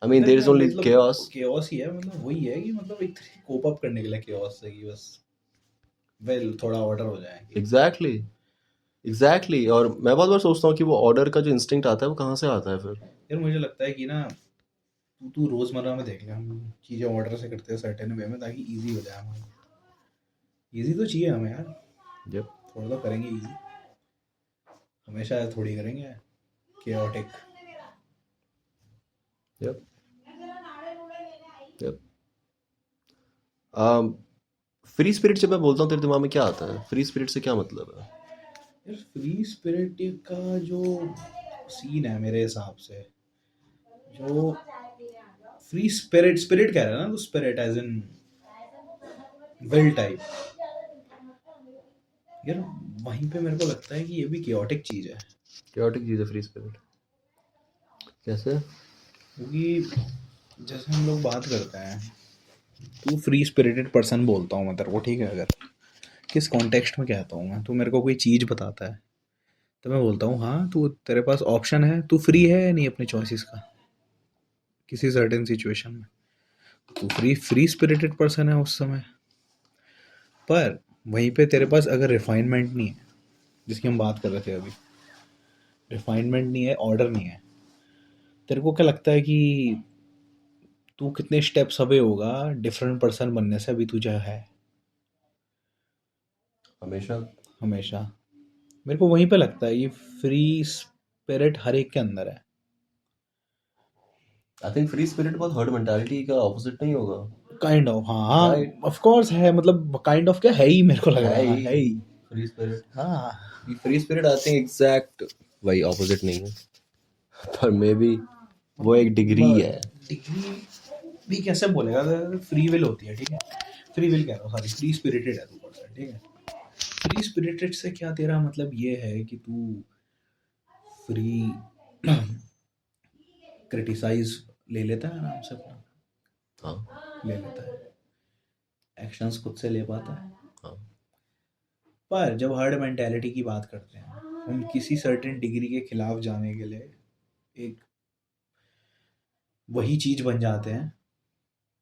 I mean there is only मतलब chaos. chaos ही है, मतलब वही है कि मतलब एक तरीके कोप अप करने के लिए chaos है कि बस वेल थोड़ा ऑर्डर हो जाए। Exactly. Exactly. और मैं बहुत बार सोचता हूँ कि वो ऑर्डर का जो इंस्टिंक्ट आता है वो कहाँ से आता है फिर? यार मुझे लगता है कि ना तू रोजमर्रा में देख ले, हम चीजें ऑर्डर से करते हैं सर्टेन वे में ताकि इजी हो जाए हमारा। इजी तो चाहिए हमें यार, Yep. थोड़ा तो करेंगे इजी, हमेशा थोड़ी करेंगे chaotic। Yep. Yep. Free spirit जब मैं बोलता हूँ तेरे दिमाग में क्या आता है? फ्री स्पिरिट से क्या मतलब है? यार फ्री स्पिरिट का जो सीन है मेरे हिसाब से, जो फ्री स्पिरिट स्पिरिट कह रहा है ना, तो spirit as in will type, यार वहीं पे मेरे को लगता है कि ये भी chaotic चीज है। chaotic चीज़ है फ्री स्पिरिट। कैसे? क्योंकि जैसे हम लोग बात करते हैं, तू फ्री स्पिरिटेड पर्सन बोलता हूँ मैं तेरे को, ठीक है, अगर किस कॉन्टेक्स्ट में कहता हूँ मैं, तू मेरे को कोई चीज़ बताता है तो मैं बोलता हूँ हाँ तू, तेरे पास ऑप्शन है, तू फ्री है या नहीं अपने चॉइसेस का किसी सर्टेन सिचुएशन में, तू फ्री स्पिरिटेड पर्सन है उस समय। पर वहीं पे तेरे पास अगर रिफाइनमेंट नहीं है, जिसकी हम बात कर रहे थे अभी, रिफाइनमेंट नहीं है, ऑर्डर नहीं है, तेरे को क्या लगता है कि तू कितने स्टेप्स अवे होगा डिफरेंट पर्सन बनने से अभी तुझे है? हमेशा। हमेशा। मेरे को वहीं पे लगता है ये फ्री स्पिरिट हर एक के अंदर है। आई थिंक फ्री स्पिरिट बहुत हर्ड मेंटालिटी का ऑपोजिट नहीं होगा? काइंड ऑफ, हाँ Right. ऑफ कोर्स है, मतलब काइंड ऑफ क्या है ही, मेरे को लग रहा है है ही। Free spirit. हाँ ये free spirit I think exact वही ऑपोजिट नहीं है, पर मे बी वो एक डिग्री है। डिग्री भी कैसे बोलेगा, फ्री विल होती है, ठीक है, फ्री विल कह रहा हूँ, सॉरी, फ्री स्पिरिटेड है तू पर्सन, ठीक है। फ्री स्पिरिटेड से क्या तेरा मतलब ये है कि तू फ्री क्रिटिसाइज ले लेता है आराम से अपना, हाँ। ले लेता है, एक्शंस खुद से ले पाता है। हाँ। पर जब हर्ड मेंटेलिटी की बात करते हैं, हम किसी सर्टेन डिग्री के खिलाफ जाने के लिए एक वही चीज बन जाते हैं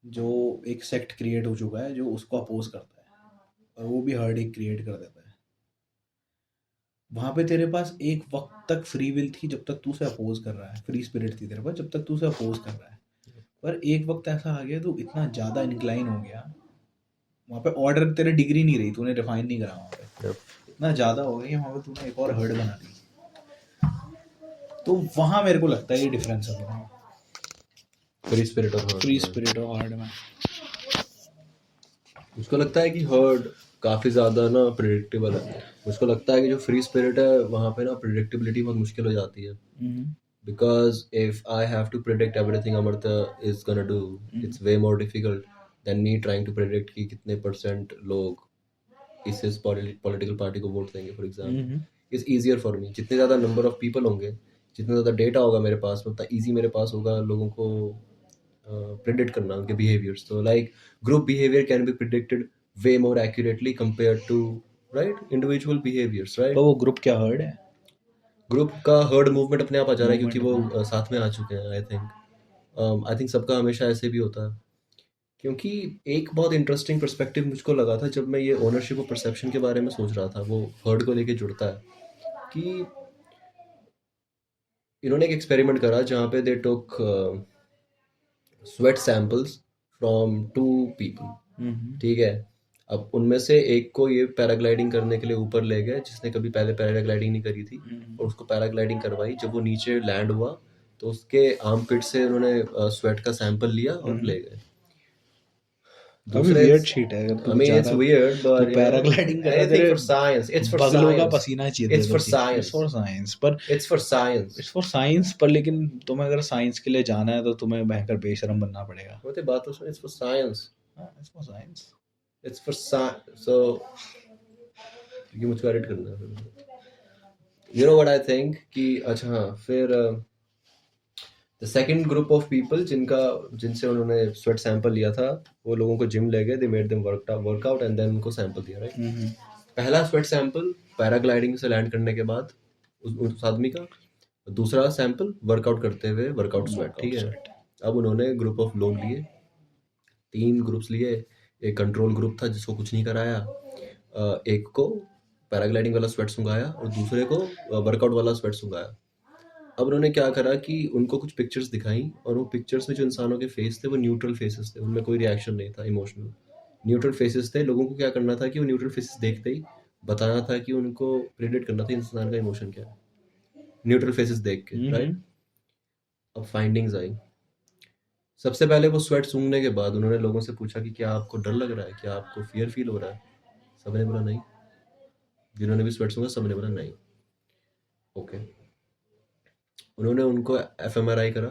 जो एक सेक्ट क्रिएट हो चुका है जो उसको अपोज करता है, और वो भी हर्ड एक क्रिएट कर देता है। वहां पे तेरे पास एक वक्त तक फ्री विल थी जब तक तू उसे अपोज कर रहा है, फ्री स्पिरिट थी तेरे पास जब तक तू उसे अपोज कर रहा है। पर एक वक्त ऐसा आ गया तू इतना ज़्यादा इंक्लाइन हो गया, वहाँ पे ऑर्डर तेरे डिग्री नहीं रही, तूने रिफाइन नहीं करा वहाँ पे, Yep. इतना ज़्यादा हो गया कि वहाँ पे तूने एक और हर्ड बना दी। तो वहाँ मेरे को लगता है ये डिफरेंस है दोनों में, फ्री स्पिरिट और फ्री हर्ड। स्पिरिट और हार्ड में। मुझको लगता है कि हर्ड काफ़ी ज़्यादा ना प्रिडिक्टेबल है। मुझको लगता है कि जो फ्री स्पिरिट है वहाँ पे ना प्रिडिक्टेबिलिटी बहुत मुश्किल हो जाती है, because if I have to predict everything Amartya is gonna do, it's way more difficult than me trying to predict कि कितने परसेंट लोग इस पॉलिटिकल पार्टी को वोट देंगे for example. It's easier for me, जितने ज़्यादा नंबर ऑफ पीपल होंगे, जितना ज़्यादा डेटा होगा मेरे पास, उतना ईजी मेरे पास होगा लोगों को प्रिडिक्ट करना उनके बिहेवियर्स। तो like group behaviour can be predicted way more accurately compare to right individual behaviours, तो राइट। वो ग्रुप क्या हर्ड है? ग्रुप का हर्ड मूवमेंट अपने आप आ जा रहा है क्योंकि Movement वो साथ में आ चुके हैं। आई थिंक सबका हमेशा ऐसे भी होता है। क्योंकि एक बहुत इंटरेस्टिंग पर्सपेक्टिव मुझको लगा था जब मैं ये ओनरशिप और परसेप्शन के बारे में सोच रहा था, वो हर्ड को लेके जुड़ता है कि इन्होंने एक एक्सपेरिमेंट करा जहाँ पे दे टुक स्वेट सैंपल्स फ्रॉम 2 पीपल, ठीक है। अब उनमें से एक को ये पैराग्लाइडिंग करने के लिए ऊपर ले गए जिसने कभी पहले पैराग्लाइडिंग नहीं करी थी, और उसको पैराग्लाइडिंग करवाई। जब वो नीचे लैंड हुआ तो उसके आर्म पिट से उन्होंने स्वेट का सैंपल लिया और ले गए। अभी दूसरे, वियर्ड शीट है, अगर I तू mean, it's ज्यादा weird, तू but you know, पैराग्लाइडिंग कर रहा है, anything तेरे for science. It's for बगलों का science. पसीना चाहिए It's तेरे for को कि इट्स science. For science. पर It's for science. It's for science, पर लेकिन तुम्हें अगर साइंस के लिए जाना है तो तुम्हें भयंकर बेशरम बनना पड़ेगा। वो तो बात तो सुन, it's for science. It's for science. It's for science. So, क्योंकि मुझको एडिट करना है फिर। You know what I think कि अच्छा हाँ, फिर the second group of people जिनसे उन्होंने स्वेट सैंपल लिया था, वो लोगों को जिम ले गए, they made them workout and then उनको सैंपल दिया, राइट। पहला स्वेट सैंपल पैराग्लाइडिंग से लैंड करने के बाद उस आदमी का, दूसरा सैंपल वर्कआउट करते हुए वर्कआउट स्वेट, ठीक है। अब उन्होंने ग्रुप ऑफ लोग लिए, 3 ग्रुप्स लिए। एक कंट्रोल ग्रुप था जिसको कुछ नहीं कराया, एक को पैराग्लाइडिंग वाला स्वेट सुंघाया और दूसरे को वर्कआउट वाला स्वेट सुंघाया। अब उन्होंने क्या करा कि उनको कुछ पिक्चर्स दिखाई, और वो पिक्चर्स में जो इंसानों के फेस थे वो न्यूट्रल फेसेस थे, उनमें कोई रिएक्शन नहीं था इमोशनल, न्यूट्रल फेसेस थे। लोगों को क्या करना था कि वो न्यूट्रल फेसेस देखते ही बताना था कि उनको प्रेडिक्ट करना था इंसान का इमोशन क्या है, न्यूट्रल फेसेस देख के, राइट। अब फाइंडिंग्स आई। सबसे पहले वो स्वेट सूंघने के बाद उन्होंने लोगों से पूछा कि क्या आपको डर लग रहा है, क्या आपको फियर फील हो रहा है। सबने बोला नहीं। जिन्होंने भी स्वेट सूंघा सबने बोला नहीं। ओके, उन्होंने उनको एफएमआरआई करा।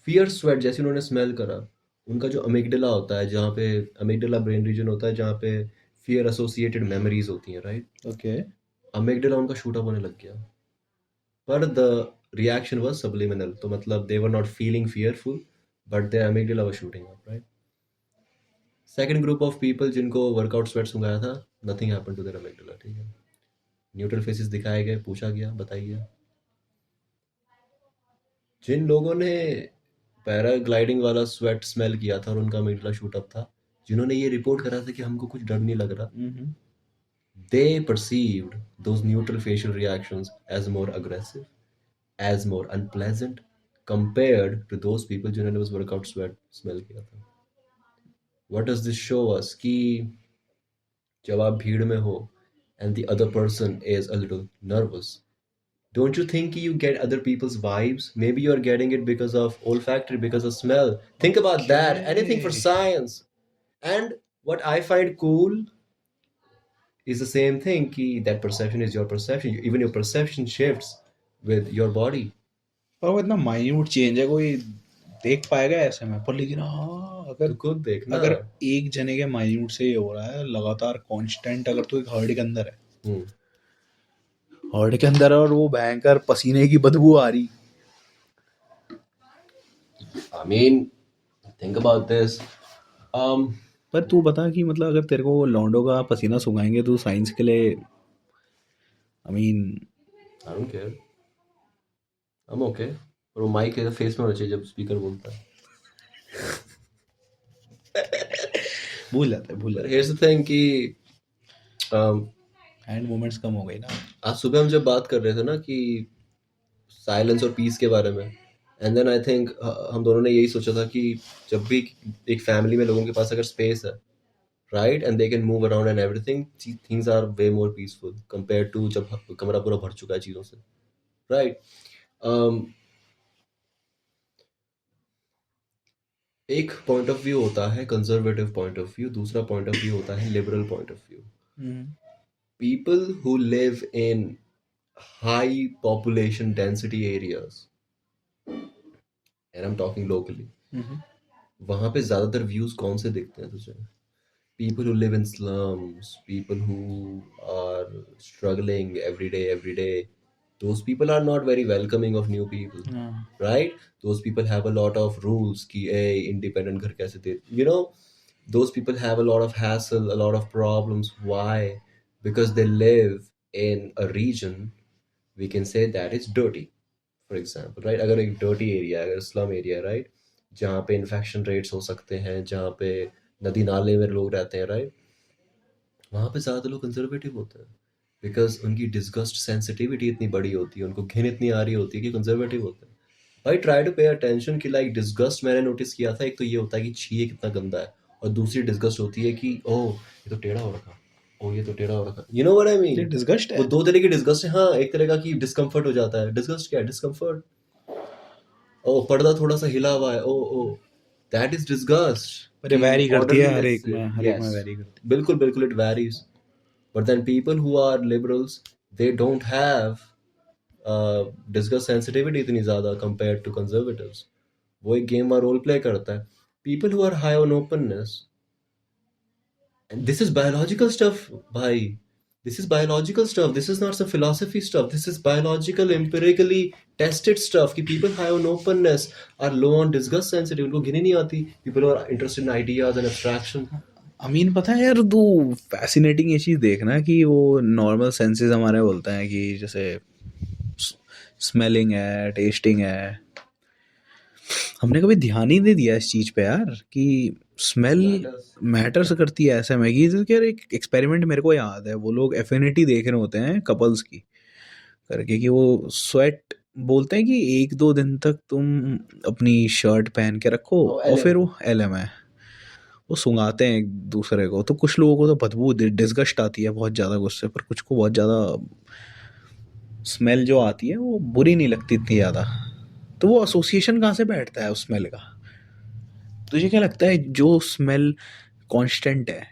फियर स्वेट जैसे उन्होंने स्मेल करा, उनका जो अमिगडाला होता है, जहाँ पे अमिगडाला ब्रेन रीजन होता है जहाँ पे फियर एसोसिएटेड मेमोरीज होती हैं, राइट। ओके। अमिगडाला उनका शूट अप होने लग गया, पर द रिएक्शन वाज सब्लिमिनल। तो मतलब they were not feeling fearful but their amygdala was shooting up, right. Second group of people जिनको वर्कआउट स्वेट सुंघाया था, nothing happened to their amygdala, ठीक है। न्यूट्रल फेसेस दिखाए गए, पूछा गया बताइए। जिन लोगों ने पैराग्लाइडिंग वाला स्वेट स्मेल किया था और उनका अमिगडाला शूट अप था, जिन्होंने ये रिपोर्ट करा था कि हमको कुछ डर नहीं लग रहा, they perceived those neutral facial reactions as more aggressive, as more unpleasant compared to those people जिन्होंने बस workout sweat smell किया था। What does this show us कि जब आप भीड़ में हो and the other person is a little nervous, don't you think you get other people's vibes? Maybe you're getting it because of olfactory, because of smell. Think about that. Anything for Okay. science. And what I find cool is the same thing कि that perception is your perception. Even your perception shifts with your body. पर वो इतना माइन्यूट चेंज है, कोई देख पाएगा ऐसे में? पर लेकिन हाँ, तो अगर खुद देखना। अगर एक जने के माइन्यूट से ये हो रहा है लगातार कांस्टेंट, अगर तू एक हर्ड के अंदर है, हर्ड के अंदर है और वो भयंकर पसीने की बदबू आ रही, I mean, think about this. पर तू बता कि मतलब अगर तेरे को लौंडों का पसीना सुखाएंगे तो साइंस के लिए, I mean, I don't care. I'm okay. और वो माइक फेस में होना चाहिए जब स्पीकर बोलता है। भूल जाता है, भूल पर जाता here's the thing कि um, है। हैंड मूवमेंट्स कम हो गई ना। आज सुबह हम जब बात कर रहे थे ना कि साइलेंस और पीस के बारे में, एंड देन आई थिंक हम दोनों ने यही सोचा था कि जब भी एक फैमिली में लोगों के पास अगर स्पेस है, right, and they can move around and everything, things are way more peaceful compare to जब कमरा पूरा भर चुका है चीज़ों से, राइट। एक पॉइंट ऑफ व्यू होता है कंजर्वेटिव पॉइंट ऑफ व्यू, दूसरा पॉइंट ऑफ व्यू होता है liberal point of view. People who live in high population density areas, and I'm talking locally, वहाँ पे ज़्यादातर व्यूज़ कौन से दिखते हैं तुझे? People who live in slums, people who are struggling every day, those people are not very welcoming of new people, हाँ। right? Those people have a lot of rules कि independent घर कैसे दे, those people have a lot of hassle, a lot of problems. Why? Because they live in a region, we can say that is dirty, for example, right? अगर एक dirty area, अगर slum area, right, जहाँ पे infection rates हो सकते हैं, जहाँ पे नदी नाले में लोग रहते हैं, right, वहाँ पे ज़्यादा लोग कंजर्वेटिव होते हैं बिकॉज उनकी डिस्गस्ट सेंसिटिविटी इतनी बड़ी होती है, उनको घिन इतनी आ रही होती है कि कंजर्वेटिव होते हैं। भाई ट्राई टू पे अटेंशन कि लाइक डिस्गस्ट मैंने नोटिस किया था, एक तो ये होता है कि छी ये कितना गंदा है, और दूसरी डिस्गस्ट होती है कि ओह ये तो टेढ़ा हो रखा, ओह ये तो टेढ़ा हो रखा, यू नो व्हाट आई ये मीन। डिस्गस्ट वो है। दो तरह की डिस्गस्ट है। हाँ, एक तरह का कि डिस्कम्फर्ट हो जाता है। डिस्गस्ट क्या है? डिस्कम्फर्ट। ओह पर्दा थोड़ा सा हिला हुआ है, ओह ओह दैट इज डिस्गस्ट। पर ये वैरी करती है हर एक से में, हर एक में यस, वैरी करती बिल्कुल बिल्कुल it varies. But then people who are liberals, they don't have discuss sensitivity इतनी ज़्यादा compared to conservatives. वो एक गेम में रोल प्ले करता है। People who are high on openness, and this is biological stuff, भाई। This is biological stuff. This is not some philosophy stuff. This is biological, empirically tested stuff. कि people high on openness are low on disgust sensitive. उनको घिन नहीं आती। People who are interested in ideas and abstraction. अमीन पता है यार, तू फैसिनेटिंग ये चीज़ देखना कि वो नॉर्मल सेंसेस हमारे बोलते हैं कि जैसे स्मेलिंग है, टेस्टिंग है, हमने कभी ध्यान ही नहीं दिया इस चीज़ पे यार कि स्मेल Matters. मैटर्स करती है ऐसे में। कि यार एक एक्सपेरिमेंट मेरे को याद है, वो लोग एफिनिटी देख रहे होते हैं कपल्स की करके कि वो स्वेट बोलते हैं कि 1-2 दिन तक तुम अपनी शर्ट पहन के रखो और LM. फिर वो एलएम है, वो सुंघाते हैं एक दूसरे को। तो कुछ लोगों को तो बदबू डिस्गस्ट आती है बहुत ज़्यादा गुस्से पर, कुछ को बहुत ज़्यादा स्मेल जो आती है वो बुरी नहीं लगती इतनी ज़्यादा। तो वो एसोसिएशन कहाँ से बैठता है उस स्मेल का? तुझे क्या लगता है जो स्मेल कांस्टेंट है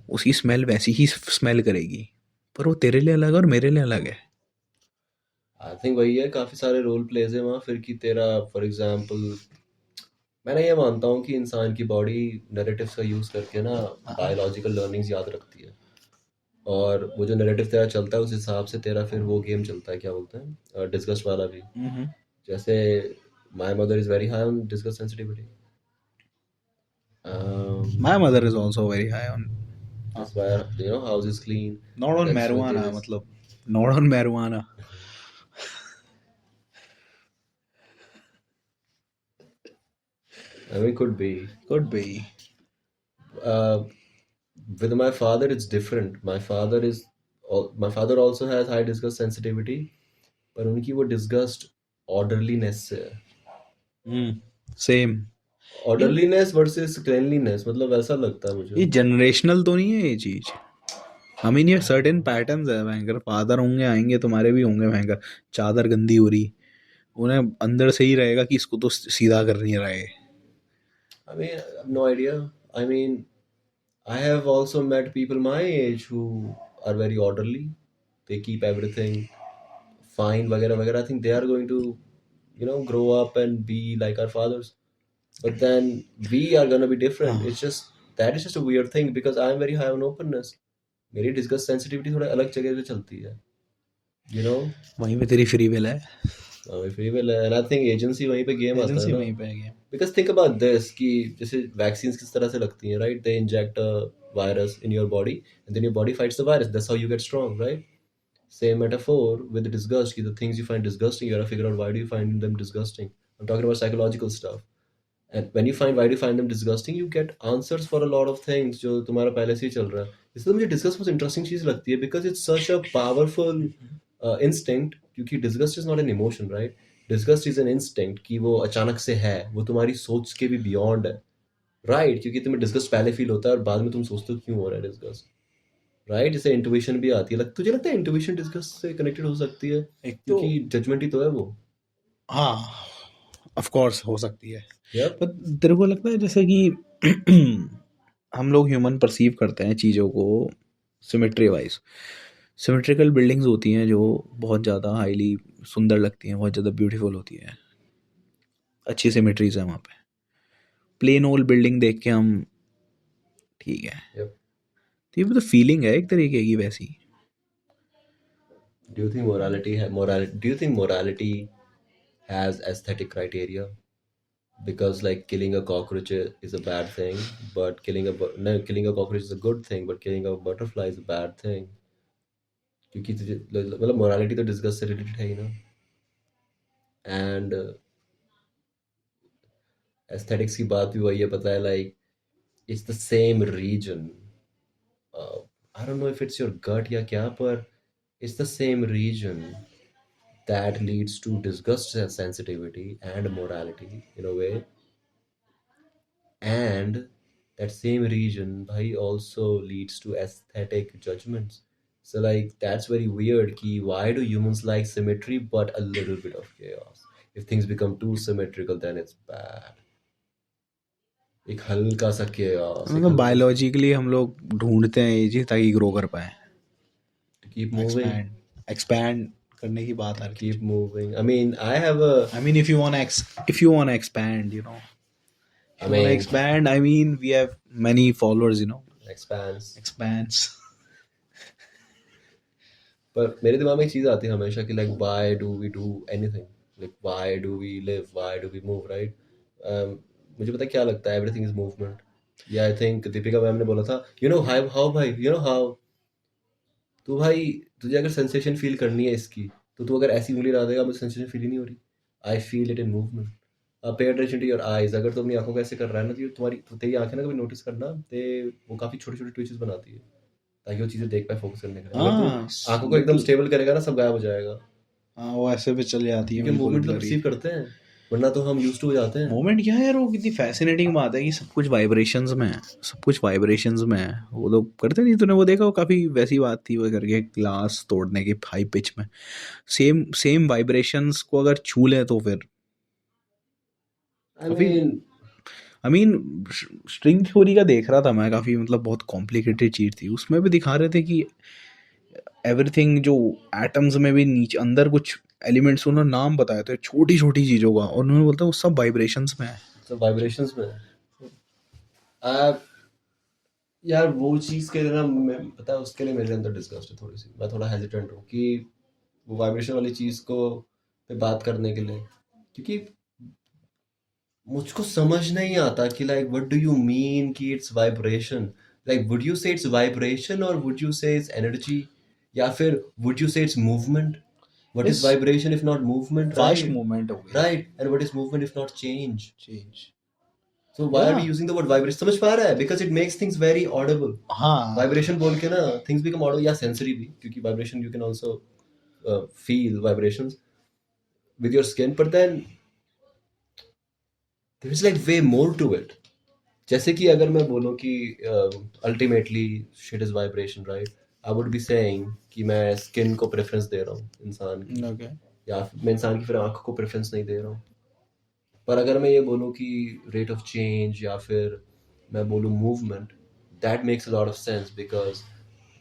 उसकी स्मेल वैसी ही स्मेल करेगी, पर वो तेरे लिए अलग है और मेरे लिए अलग है। आई थिंक वही है, काफ़ी सारे रोल प्लेज हैं वहाँ फिर कि तेरा फॉर एग्जांपल, मैंने ये मानता हूँ कि इंसान की बॉडी नैरेटिव्स का यूज़ करके ना बायोलॉजिकल लर्निंग्स याद रखती है, और वो जो नैरेटिव तेरा चलता है उस हिसाब से तेरा फिर वो गेम चलता है, क्या बोलते हैं, डिस्गस्ट वाला भी। जैसे my mother is very high on disgust sensitivity. My mother is also very high on, that's why house is clean, not on that's why marijuana, there is, मतलब not on marijuana. I mean could be. Could be. uh, with my father it's different. My father also has high disgust sensitivity, पर उनकी वो disgust orderliness से है। सेम। orderliness versus cleanliness, मतलब ऐसा लगता है ये मुझे। जनरेशनल तो नहीं है ये चीज? आई मीन ये सर्टेन पैटर्न्स है भयंकर। फादर होंगे, आएंगे, तुम्हारे भी होंगे भयंकर, चादर गंदी हो रही, उन्हें अंदर से ही रहेगा कि इसको तो सीधा कर नहीं रहे। I mean I have no idea. I mean I have also met people my age who are very orderly, they keep everything fine वगैरह वगैरह। I think they are going to grow up and be like our fathers, but then we are gonna be different. It's just that is just a weird thing because I am very high on openness. मेरी disgust sensitivity थोड़ा अलग जगह पे चलती है, वहीं पे तेरी फ्री विल है, free will है, and I think agency वहीं पे गेम आता है एजेंसी ना। वहीं पे है game. Because think about this कि जैसे vaccines किस तरह से लगती हैं, right? They inject a virus in your body and then your body fights the virus. That's how you get strong, right? Same metaphor with the disgust. The things you find disgusting, you gotta figure out why do you find them disgusting. I'm talking about psychological stuff. And when you find why do you find them disgusting, you get answers for a lot of things जो तुम्हारा पहले से ही चल रहा है. इसलिए मुझे डिस्गस्ट बहुत इंटरेस्टिंग चीज लगती है because it's such a powerful instinct, क्योंकि disgust is not an emotion, right? Disgust is an instinct कि वो अचानक से है, वो तुम्हारी सोच के भी बियॉन्ड है, राइट? क्योंकि तुम्हें डिस्गस्ट पहले फील होता है और बाद में तुम सोचते हो क्यों हो रहा है डिस्गस्ट, राइट? जैसे इंट्यूशन भी आती है. तुझे लगता है इंट्यूशन डिस्गस्ट से कनेक्टेड हो सकती है? एक तो क्योंकि जजमेंट ही तो है वो. हाँ, ऑफ कोर्स हो सकती है, Yep. पर तेरे को लगता है जैसे कि हम लोग ह्यूमन परसीव करते हैं चीज़ों को सिमेट्री वाइज. सिमेट्रिकल बिल्डिंग्स होती हैं जो बहुत ज़्यादा हाईली सुंदर लगती हैं, बहुत ज़्यादा ब्यूटीफुल होती है, अच्छी सिमेट्रीज है वहाँ पे. प्लेन ओल्ड बिल्डिंग देख के हम ठीक है, Yep. तो ये भी तो फीलिंग है एक तरीके की वैसी. Do you think morality has aesthetic criteria? Because like killing a cockroach is a bad thing, but killing a cockroach is a good thing, but killing a butterfly is a bad thing. क्योंकि तुझे मतलब मोरालिटी तो डिस्कस से रिलेटेड है ही ना. एंड एस्थेटिक्स की बात भी वही है, पता है, like it's the same reason. I don't know if it's your gut या क्या, पर it's the same reason that leads to disgust sensitivity and morality in a way, and that same region bhai also leads to aesthetic judgments. So like that's very weird ki why do humans like symmetry but a little bit of chaos? If things become too symmetrical then it's bad. एक हल्का सा chaos, एक मतलब हल्का सा बायोलॉजिकली हम लोग ढूंढते हैं ये चीज़ ताकि ग्रो कर पाए, to keep moving, एक्सपैंड करने की बात आ रही keep moving. I mean I have a I mean, if you wanna expand, you know, if I you wanna mean expand, I mean, we have many followers, you know, expands. expands. पर मेरे दिमाग में एक चीज़ आती है हमेशा कि like why do we do anything, like why do we live, why do we move, right? मुझे पता है क्या लगता है, एवरीथिंग इज मूवमेंट. या आई थिंक दीपिका मैम ने बोला था, यू नो हाउ भाई, यू नो हाउ, तो भाई तुझे अगर सेंसेशन फील करनी है इसकी, तो तू अगर ऐसी उंगली ला देगा, मुझे सेंसेशन फील ही नहीं हो रही. I feel it in movement. Pay attention to your eyes. अगर तू अपनी आंखों को ऐसे कर रहा है ना, तो तेरी आंखें ना कभी नोटिस करना, वो काफ़ी छोटे छोटे ट्विचेस बनाती है ताकि वो चीज़ें देख पाए फोकस करने के लिए. अगर तू आंखों को एकदम स्टेबल करेगा ना, सब गायब हो जाएगा. हाँ, वो ऐसे भी चल जाती है, क्योंकि मूवमेंट तो परसीव करते हैं, वरना तो हम यूज्ड टू हो जाते हैं. मोमेंट क्या है यार, वो कितनी फैसिनेटिंग बात है कि सब कुछ वाइब्रेशंस में है, सब कुछ वाइब्रेशंस में है. वो लोग करते नहीं, तूने वो देखा, वो काफ़ी वैसी बात थी वो करके ग्लास तोड़ने की हाई पिच में, सेम सेम वाइब्रेशंस को अगर छू ले तो फिर आई मीन स्ट्रिंग थ्योरी का देख रहा था मैं, काफ़ी मतलब बहुत कॉम्प्लिकेटेड चीज़ थी. उसमें भी दिखा रहे थे कि एवरीथिंग जो एटम्स में भी नीचे अंदर कुछ एलिमेंट्स, उन्होंने नाम बताए थे छोटी छोटी चीज़ों का, और उन्होंने बोलता वो सब वाइब्रेशंस में है. सब वाइब्रेशंस में है. यार वो चीज़ के लिए ना, मैं पता है उसके लिए मेरे अंदर डिस्गस्ट है थोड़ी सी. मैं थोड़ा हेजिटेंट हूँ कि वो वाइब्रेशन वाली चीज़ को पे बात करने के लिए, क्योंकि मुझको समझ नहीं आता कि like what do you mean कि it's vibration. Like would you say it's vibration और would you say it's energy, या फिर would you say it's movement? What is vibration if not movement, fast movement हो गई, right? And what is movement if not change? Change. So why are we using the word vibration? समझ पा रहा है? Because it makes things very audible. हाँ, Vibration बोल के ना things become audible, या sensory भी, क्योंकि vibration you can also feel vibrations with your skin, but then there is like way more to it. जैसे कि अगर मैं बोलूँ कि ultimately shit is vibration, right? I would be saying कि मैं skin को preference दे रहा हूँ इंसान की, okay. या मैं इंसान की फिर आँख को preference नहीं दे रहा हूँ. पर अगर मैं ये बोलूँ कि रेट ऑफ चेंज, या फिर मैं बोलूँ movement, that makes a lot of sense, because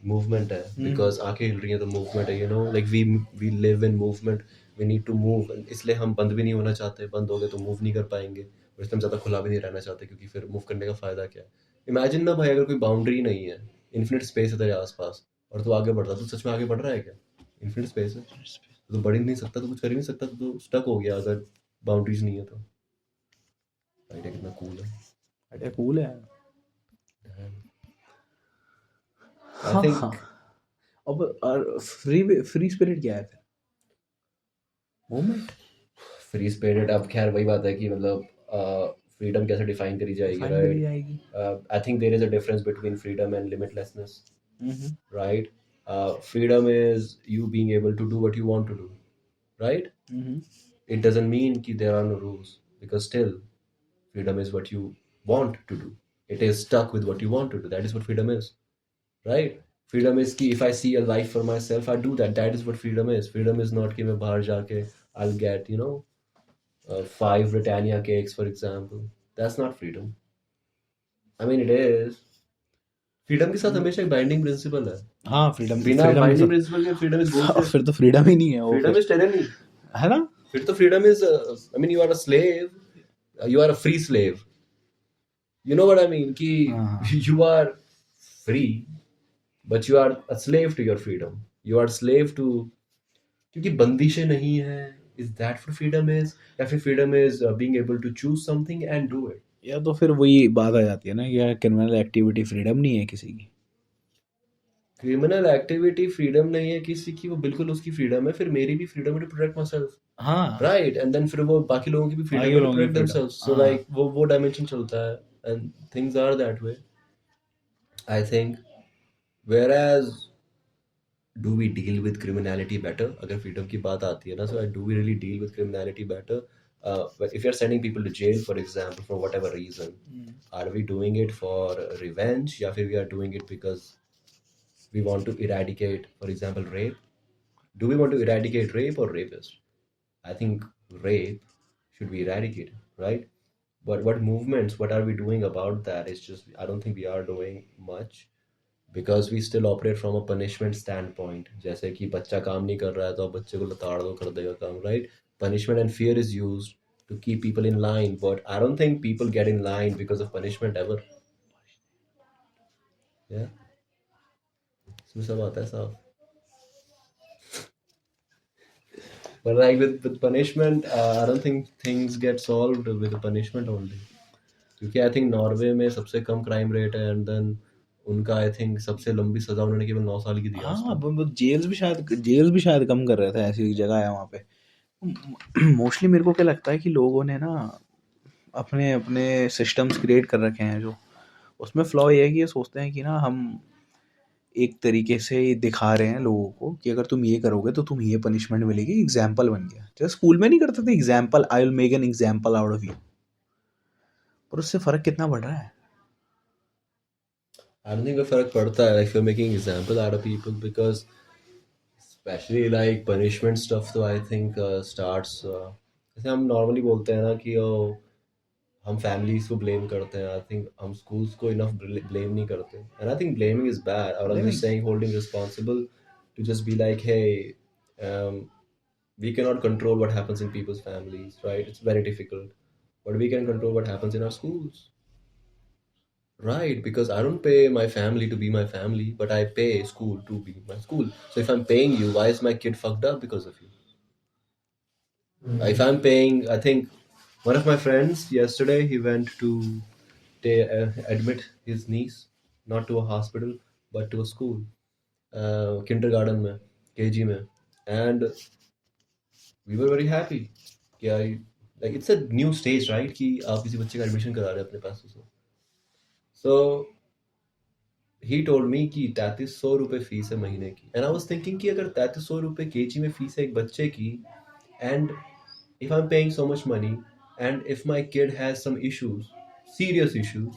movement है, बिकॉज आंखें हिल रही हैं तो मूवमेंट है, you know, like we live in movement, we need to move. इसलिए हम बंद भी नहीं होना चाहते, बंद हो गए तो मूव नहीं कर पाएंगे, और इसलिए हम ज़्यादा खुला भी नहीं रहना चाहते, क्योंकि फिर मूव करने का फ़ायदा क्या है? इमेजिन ना भाई, अगर कोई बाउंड्री नहीं है, इन्फिनिट स्पेस है तेरे आसपास, और तू आगे बढ़ रहा, तू सच में आगे बढ़ रहा है क्या? इन्फिनिट स्पेस है, तो बढ़ ही नहीं सकता, तो कुछ कर ही नहीं सकता, तो स्टक हो गया अगर बाउंड्रीज नहीं है तो. आइडिया कितना कूल है. आइडिया कूल है. आई थिंक अब फ्री स्पिरिट क्या है फिर? मूवमेंट. फ्री स्पिरिट, अब खैर वही बात है कि मतलब फ्रीडम कैसे डिफाइन करी जाएगी, डिफाइन करी राइट? जाएगी। I think there is a difference between freedom and limitlessness, hmm. right? Freedom is you being able to do what you want to do, right? Hmm. It doesn't mean that there are no rules, because still freedom is what you want to do. It is stuck with what you want to do. That is what freedom is, right? Freedom is कि if I see a life for myself, I do that. That is what freedom is. Freedom is not कि मैं बाहर जाके I'll get, 5 Britannia cakes, for example. That's not freedom. I mean, it is. Freedom के साथ हमेशा एक बाइंडिंग प्रिंसिपल है. हाँ, फ्रीडम बिना फ्रीडम के बाइंडिंग साथ प्रिंसिपल के फ्रीडम इज बुलशिट. फिर तो फ्रीडम ही नहीं है वो, फ्रीडम फिर इज टायरनी. है ना। फिर तो freedom is, I mean, you are a slave, you are a free slave. You know what I mean? कि हाँ। you are free, but you are a slave to your freedom. You are slave to, क्योंकि बंदिशें नहीं है. Is that what freedom is? या फिर freedom is being able to choose something and do it? या तो फिर वही बात आ जाती है ना कि यार क्रिमिनल एक्टिविटी फ्रीडम नहीं है किसी की। क्रिमिनल एक्टिविटी फ्रीडम नहीं है किसी की, वो बिल्कुल उसकी फ्रीडम है. फिर मेरी भी फ्रीडम है टू प्रोटेक्ट माई सेल्फ, हाँ, राइट? एंड देन फिर वो बाकी लोगों की भी फ्रीडम बाकी है टू लोगों की प्रोटेक्ट फ्रीडम। देमसेल्व्स. सो हाँ। लाइक वो डायमेंशन चलता है, and things are that way, I think. Whereas, do we deal with criminality better? अगर freedom की बात आती है ना, so do we really deal with criminality better? But if you're sending people to jail, for example, for whatever reason, are we doing it for revenge, या फिर we are doing it because we want to eradicate, for example, rape? Do we want to eradicate rape or rapist? I think rape should be eradicated, right? But what movements, what are we doing about that? It's just, I don't think we are doing much, because we still operate from a punishment standpoint. जैसे कि बच्चा काम नहीं कर रहा है तो आप बच्चे को लताड़ दो, कर देगा काम, right? Punishment and fear is use to keep people in line, but I don't think people get in line because of punishment ever. या इसमें सब आता है साहब. But like with punishment, I don't think things get solved with the punishment only. क्योंकि आई थिंक नॉर्वे में सबसे कम क्राइम रेट है, एंड देन उनका आई थिंक सबसे लंबी सजा उन्होंने केवल 9 साल की दी आज हाँ, तक. जेल्स भी शायद कम कर रहे थे, ऐसी जगह है वहाँ पे। मोस्टली मेरे को क्या लगता है कि लोगों ने ना अपने अपने सिस्टम्स क्रिएट कर रखे हैं, जो उसमें फ्लॉ ये है कि ये सोचते हैं कि ना हम एक तरीके से ये दिखा रहे हैं लोगों को कि अगर तुम ये करोगे तो तुम्हें ये पनिशमेंट मिलेगी। एग्जाम्पल बन गया, जैसे स्कूल में नहीं करते थे example, I will make an example out of you. पर उससे फर्क कितना पड़ रहा है। I don't think a फर्क पड़ता है if you're making example out of people, because especially like punishment stuff, तो I think starts, जैसे हम normally बोलते हैं ना कि हम families को blame करते हैं. I think हम schools को enough blame नहीं करते, and I think blaming is bad. और I'm just blaming. saying holding responsible to just be like, hey, um, we cannot control what happens in people's families, right? It's very difficult, but we can control what happens in our schools. Right, because I don't pay my family to be my family, but I pay school to be my school. So if I'm paying you, why is my kid fucked up because of you? If I'm paying, I think one of my friends yesterday, he went to admit his niece, not to a hospital, but to a school, kindergarten में, KG में, and we were very happy. कि like it's a new stage, right? कि आप किसी बच्चे का एडमिशन करा रहे हैं अपने पैसों से. So ही टोल्ड मी कि 3300 रुपये फीस है महीने की, एंड आई वाज थिंकिंग कि अगर 3300 रुपये केजी में फीस है एक बच्चे की, and if I am paying so much money, and if my kid has some issues, serious issues,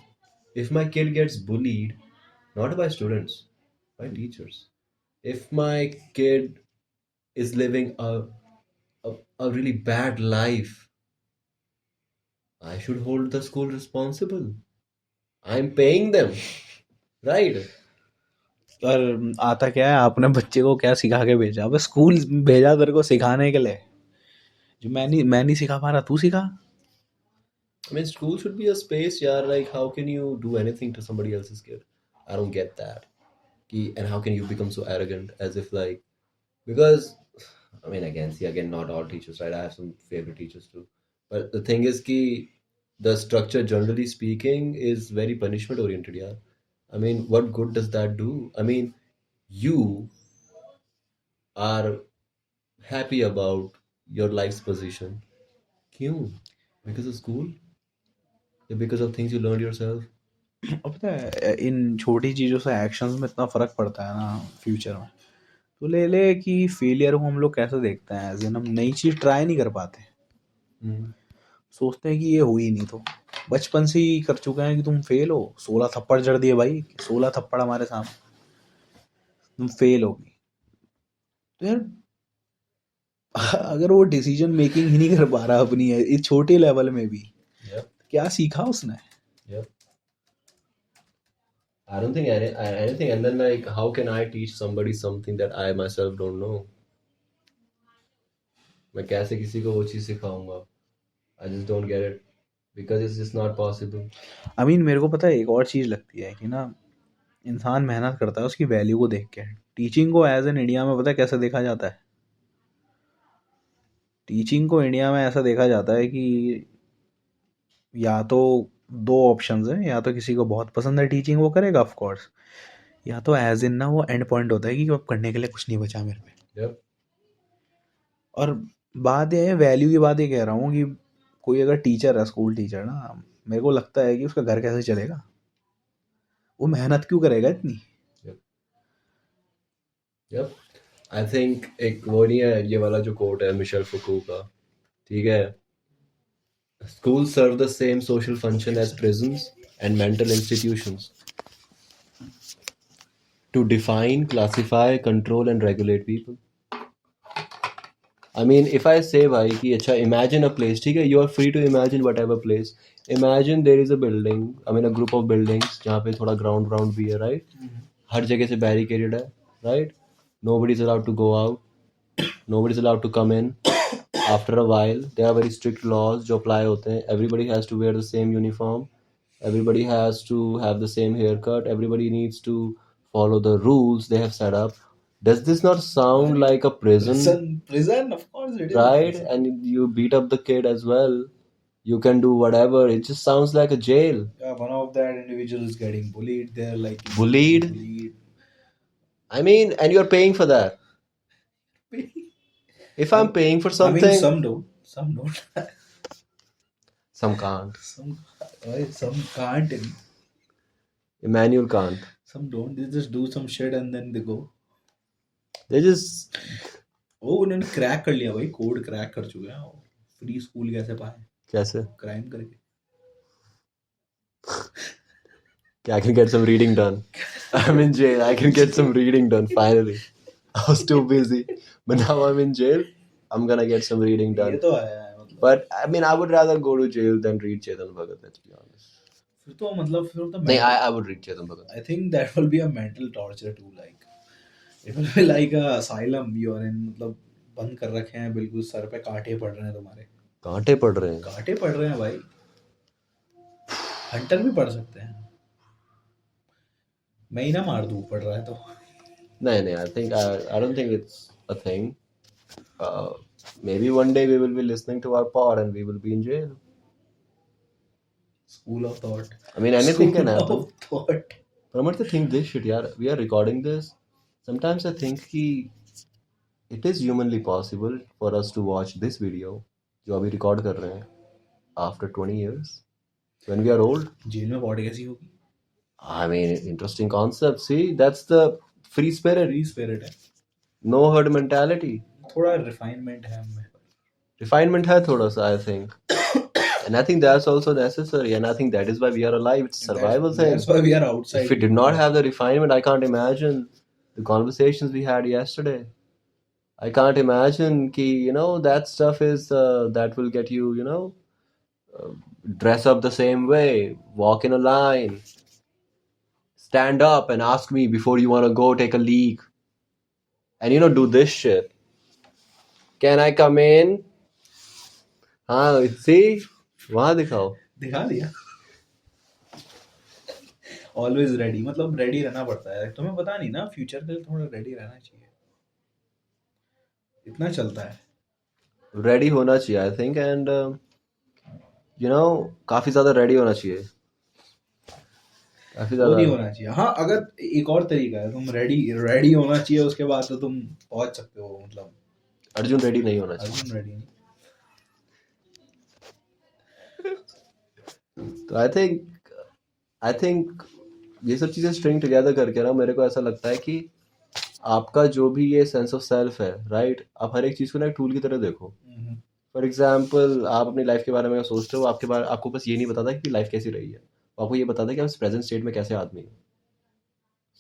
if my kid gets bullied, not by students, by teachers, if my kid is living a really bad life, I should hold the school responsible. I'm paying them, right? पर आता क्या है, आपने बच्चे को क्या सिखा के भेजा? अब स्कूल भेजा तेरे को सिखाने के लिए, जो मैं नहीं सिखा पा रहा, तू सिखा। I mean, school should be a space, yeah. Like, how can you do anything to somebody else's kid? I don't get that. And how can you become so arrogant as if, like, because, I mean, again, see, again, not all teachers, right? I have some favorite teachers too. But the thing is, the structure, generally speaking, is very punishment oriented, yeah. I mean, what good does that do? I mean, you are happy about your life's position. क्यों? Because of school? because of things you learned yourself. अब पता है इन छोटी चीज़ों से एक्शंस में इतना फ़र्क पड़ता है ना फ्यूचर में। तो ले ले कि फेलियर को हम लोग कैसे देखते हैं, एज इन हम नई चीज़ ट्राई नहीं कर पाते, सोचते हैं कि ये हुई नहीं, तो बचपन से ही कर चुके हैं कि तुम फेल हो, 16 थप्पड़ जड़ दिए भाई, 16 थप्पड़ हमारे सामने, तुम फेल होगी। तो यार अगर वो डिसीजन मेकिंग ही नहीं कर पा रहा अपनी इस छोटे लेवल में भी, Yep. क्या सीखा उसने? Yep. I don't think anything. And then, like, how can I teach somebody something that I myself don't know? मैं कैसे किसी को वो चीज़ सिखाऊंगा? I just don't get it because it's just not possible. I mean, मेरे को पता है एक और चीज़ लगती है कि ना, इंसान मेहनत करता है उसकी वैल्यू को देख के। टीचिंग को एज एन इंडिया में पता है कैसे देखा जाता है? टीचिंग को इंडिया में ऐसा देखा जाता है कि या तो दो ऑप्शंस हैं, या तो किसी को बहुत पसंद है टीचिंग वो करेगा ऑफ कोर्स, या तो एज इन ना वो एंड पॉइंट होता है कि अब करने के लिए कुछ नहीं बचा मेरे पे। Yep. और बात ये है, वैल्यू की बात ये कह रहा हूँ कि कोई अगर टीचर है, स्कूल टीचर ना, मेरे को लगता है कि उसका घर कैसे चलेगा, वो मेहनत क्यों करेगा इतनी? Yep. I think एक वो नहीं है, ये वाला जो कोट है मिशेल फुको का, ठीक है, schools serve the same social function as prisons and mental institutions to define, classify, control and regulate people. I mean, if I say भाई कि अच्छा imagine a place, ठीक है, you are free to imagine whatever place. Imagine there is a building, I mean a group of buildings जहाँ पे थोड़ा ground भी है, right? हर जगह से barricaded है, right? Nobody is allowed to go out. Nobody is allowed to come in. After a while, there are very strict laws जो apply होते हैं. Everybody has to wear the same uniform. Everybody has to have the same haircut. Everybody needs to follow the rules they have set up. Does this not sound like a prison? Prison, of course it is. Right? And you beat up the kid as well. You can do whatever. It just sounds like a jail. Yeah, one of that individual is getting bullied. They're like Bullied? I mean, and you're paying for that. If I'm paying for something, I mean, some don't. Some don't. some can't. Some can't. Emmanuel can't. Some don't. They just do some shit and then they go. They just ओ उन्होंने क्रैक कर लिया भाई, कोड क्रैक कर चुके हैं। फ्री स्कूल कैसे पाए? कैसे? क्राइम करके। I can get some reading done. I'm in jail. I can get some reading done finally. I was too busy, but now I'm in jail. I'm gonna get some reading done. ये तो है मतलब। But I mean, I would rather go to jail than read Chetan Bhagat. Let's be honest. फिर तो मतलब फिर तो नहीं, I would read Chetan Bhagat. I think that will be a mental torture too. Like it will be like a asylum you are in. मतलब बंद कर रखे हैं बिल्कुल, सर पे कांटे पड़ रहे हैं तुम्हारे। कांटे पड़ रहे हैं? कांटे पड़ रहे हैं भाई। हंटर भी पड़ सकते हैं। मैं ही ना मार दूँ पड़ रहा है तो। नहीं, I don't think it's a thing. Maybe one day we will be listening to our pod and we will be in jail. School of thought. I mean, anything can happen. School of thought. But I'm to think this shit, yaar. We are recording this. Sometimes I think कि it is humanly possible for us to watch this video जो अभी record कर रहे हैं after 20 years when we are old. जेल में बॉडी कैसी होगी? I mean, interesting concept. See, that's the free spirit. Free spirit है। No herd mentality. थोड़ा refinement है हमें। Refinement है थोड़ा सा, I think. And I think that's also necessary. And I think that is why we are alive. It's a survival thing. That's why we are outside. If we did not have the refinement, I can't imagine the conversations we had yesterday. I can't imagine ki, you know, that stuff is that will get you, you know, dress up the same way, walk in a line, stand up and ask me before you want to go take a leak, and you know, do this shit. Can I come in? हाँ, see, वहाँ दिखाओ। दिखा दिया। Always ready, मतलब ready रहना पड़ता है। तुम्हें पता नहीं ना, फ्यूचर के लिए थोड़ा ready रहना चाहिए। इतना चलता है। Ready होना चाहिए, I think, and you know, काफी ज़्यादा ready होना चाहिए। काफी वो ज़्यादा नहीं होना चाहिए। हाँ, अगर एक और तरीका है, तुम ready होना चाहिए, उसके बाद तो तुम पहुंच सकते हो। मतलब अर्जुन ready नहीं होना चाहिए। अर्जुन ready नहीं। तो आई थिंक ये सब चीज़ें स्ट्रिंग टुगेदर करके ना मेरे को ऐसा लगता है कि आपका जो भी ये सेंस ऑफ सेल्फ है, राइट, आप हर एक चीज़ को ना एक टूल की तरह देखो। फॉर एग्जाम्पल आप अपनी लाइफ के बारे में सोचते हो, आपको बस ये नहीं बताता कि लाइफ कैसी रही है, आपको ये बताता है कि आप प्रेजेंट स्टेट में कैसे आदमी हो।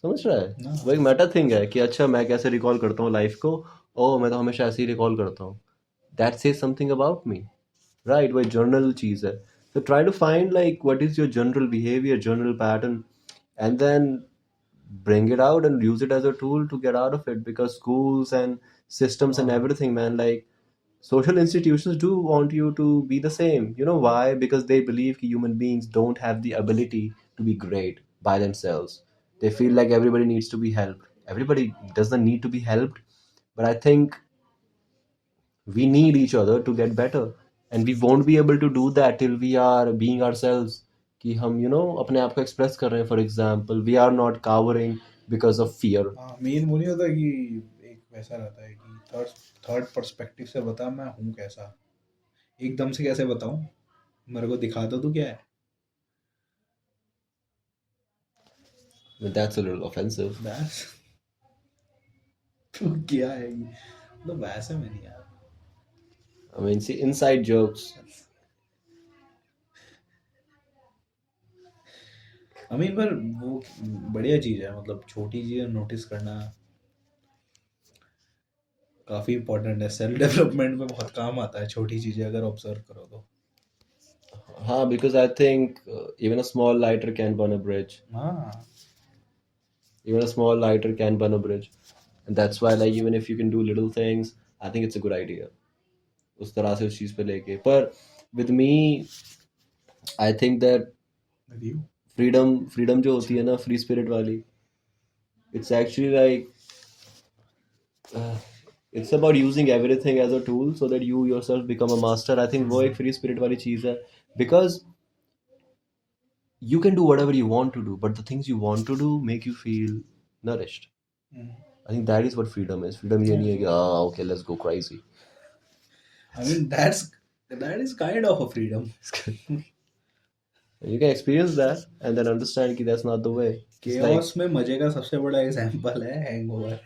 समझ रहा है? ना वो एक मेटा थिंग है कि अच्छा मैं कैसे रिकॉल करता हूँ लाइफ को। ओ मैं तो हमेशा ऐसे ही रिकॉल करता हूँ। That says something about me, right? वो जर्नल चीज़ है। So try to find like what is your general behavior, general pattern, and then bring it out and use it as a tool to get out of it. Because schools and systems and हाँ everything, man, like social institutions do want you to be the same. You know why? Because they believe that human beings don't have the ability to be great by themselves. They feel like everybody needs to be helped. Everybody doesn't need to be helped, but I think we need each other to get better, and we won't be able to do that till we are being ourselves, कि हम अपने आप को एक्सप्रेस कर रहे हैं। For example we are not covering because of fear. हाँ मेन वो नहीं होता कि एक वैसा रहता है कि थर्ड थर्ड पर्सपेक्टिव से बता मैं हूँ कैसा, एकदम से कैसे बताऊँ, मेरे को दिखा दो तू क्या है। That's a little offensive. बस तू क्या है ये? मतलब वैसे में नहीं यार। I mean see inside jokes. I mean पर वो बढ़िया चीज़ है, मतलब छोटी चीज़ें नोटिस करना काफ़ी इंपॉर्टेंट है, सेल्फ डेवलपमेंट में बहुत काम आता है छोटी चीज़ें अगर ऑब्जर्व करो तो। हाँ, because I think even a small lighter can burn a bridge. हाँ Even a small lighter can burn a bridge, and that's why like even if you can do little things, I think it's a good idea उस तरह से उस चीज़ पे लेके। पर with me I think that review. Freedom जो होती है ना, फ्री स्पिरिट वाली, it's actually like uh, it's about using everything as a tool so that you yourself become a master. I think वो एक फ्री स्पिरिट वाली चीज़ है, because you can do whatever you want to do, but the things you want to do make you feel nourished. I think that is what freedom is. Freedom ये नहीं है कि okay let's go crazy. I mean that is kind of a freedom. You can experience that and then understand कि that's not the way. It's like chaos में मजे का सबसे बड़ा एग्जांपल है हैंगओवर।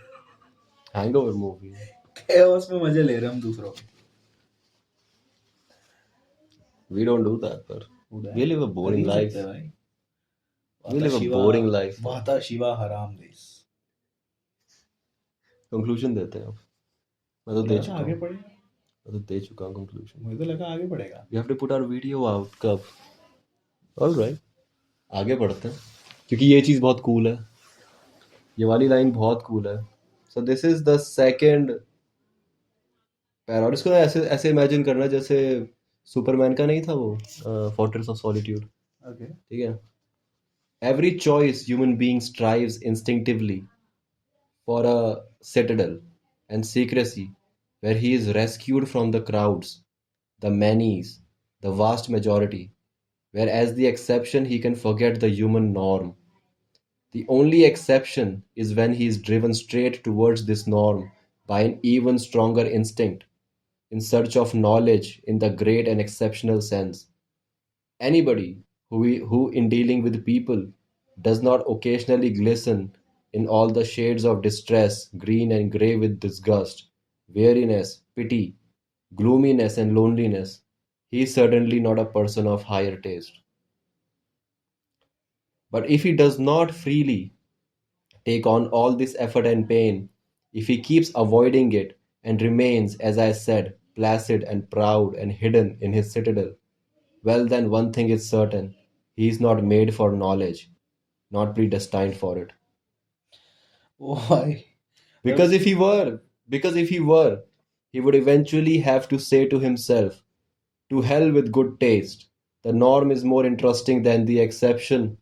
hangover movie. केओस में मजे ले रहे हम दूसरों के। We don't do that, but we live a कर boring ही नहीं life. सकते भाई। We live a boring life. वाता शिवा हराम देश। Conclusion देते हैं अब। मैं तो दे चुका आगे हूँ। पढ़ेगा। मैं तो दे चुका हूँ conclusion. मुझे तो लगा आगे पढ़ेगा। We have to put our video out कब? All right. आगे बढ़ते हैं क्योंकि ये चीज़ बहुत cool है। ये वाली लाइन बहुत cool है। So this is the second para, और इसको ना ऐसे ऐसे इमेजिन करना जैसे सुपरमैन का नहीं था वो फोर्ट्रेस ऑफ सॉलिट्यूड। ओके ठीक है। Every choice human being strives instinctively for a citadel and secrecy where he is rescued from the crowds, the manies, the vast majority, where as the exception he can forget the human norm. The only exception is when he is driven straight towards this norm by an even stronger instinct in search of knowledge in the great and exceptional sense. Anybody who in dealing with people does not occasionally glisten in all the shades of distress, green and grey with disgust, weariness, pity, gloominess, and loneliness, he is certainly not a person of higher taste. But if he does not freely take on all this effort and pain, if he keeps avoiding it and remains, as I said, placid and proud and hidden in his citadel, well, then one thing is certain: he is not made for knowledge, not predestined for it. Why? Because if he were, he would eventually have to say to himself, to hell with good taste. The norm is more interesting than the exception,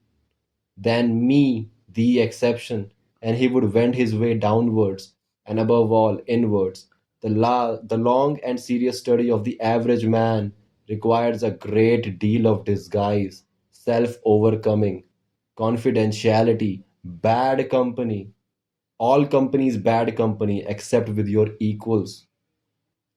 than me, the exception, and he would wend his way downwards, and above all, inwards. The long and serious study of the average man requires a great deal of disguise, self overcoming, confidentiality, bad company. All company is bad company except with your equals.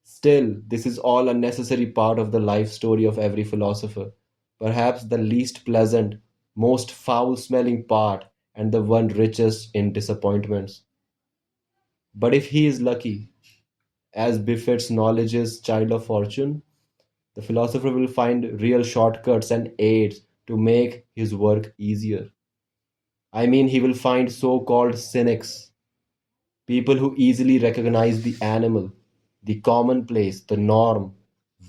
Still, this is all a necessary part of the life story of every philosopher. perhaps the least pleasant, most foul-smelling part, and the one richest in disappointments. But if he is lucky, as befits knowledge's child of fortune, the philosopher will find real shortcuts and aids to make his work easier. I mean, he will find so-called cynics, people who easily recognize the animal, the commonplace, the norm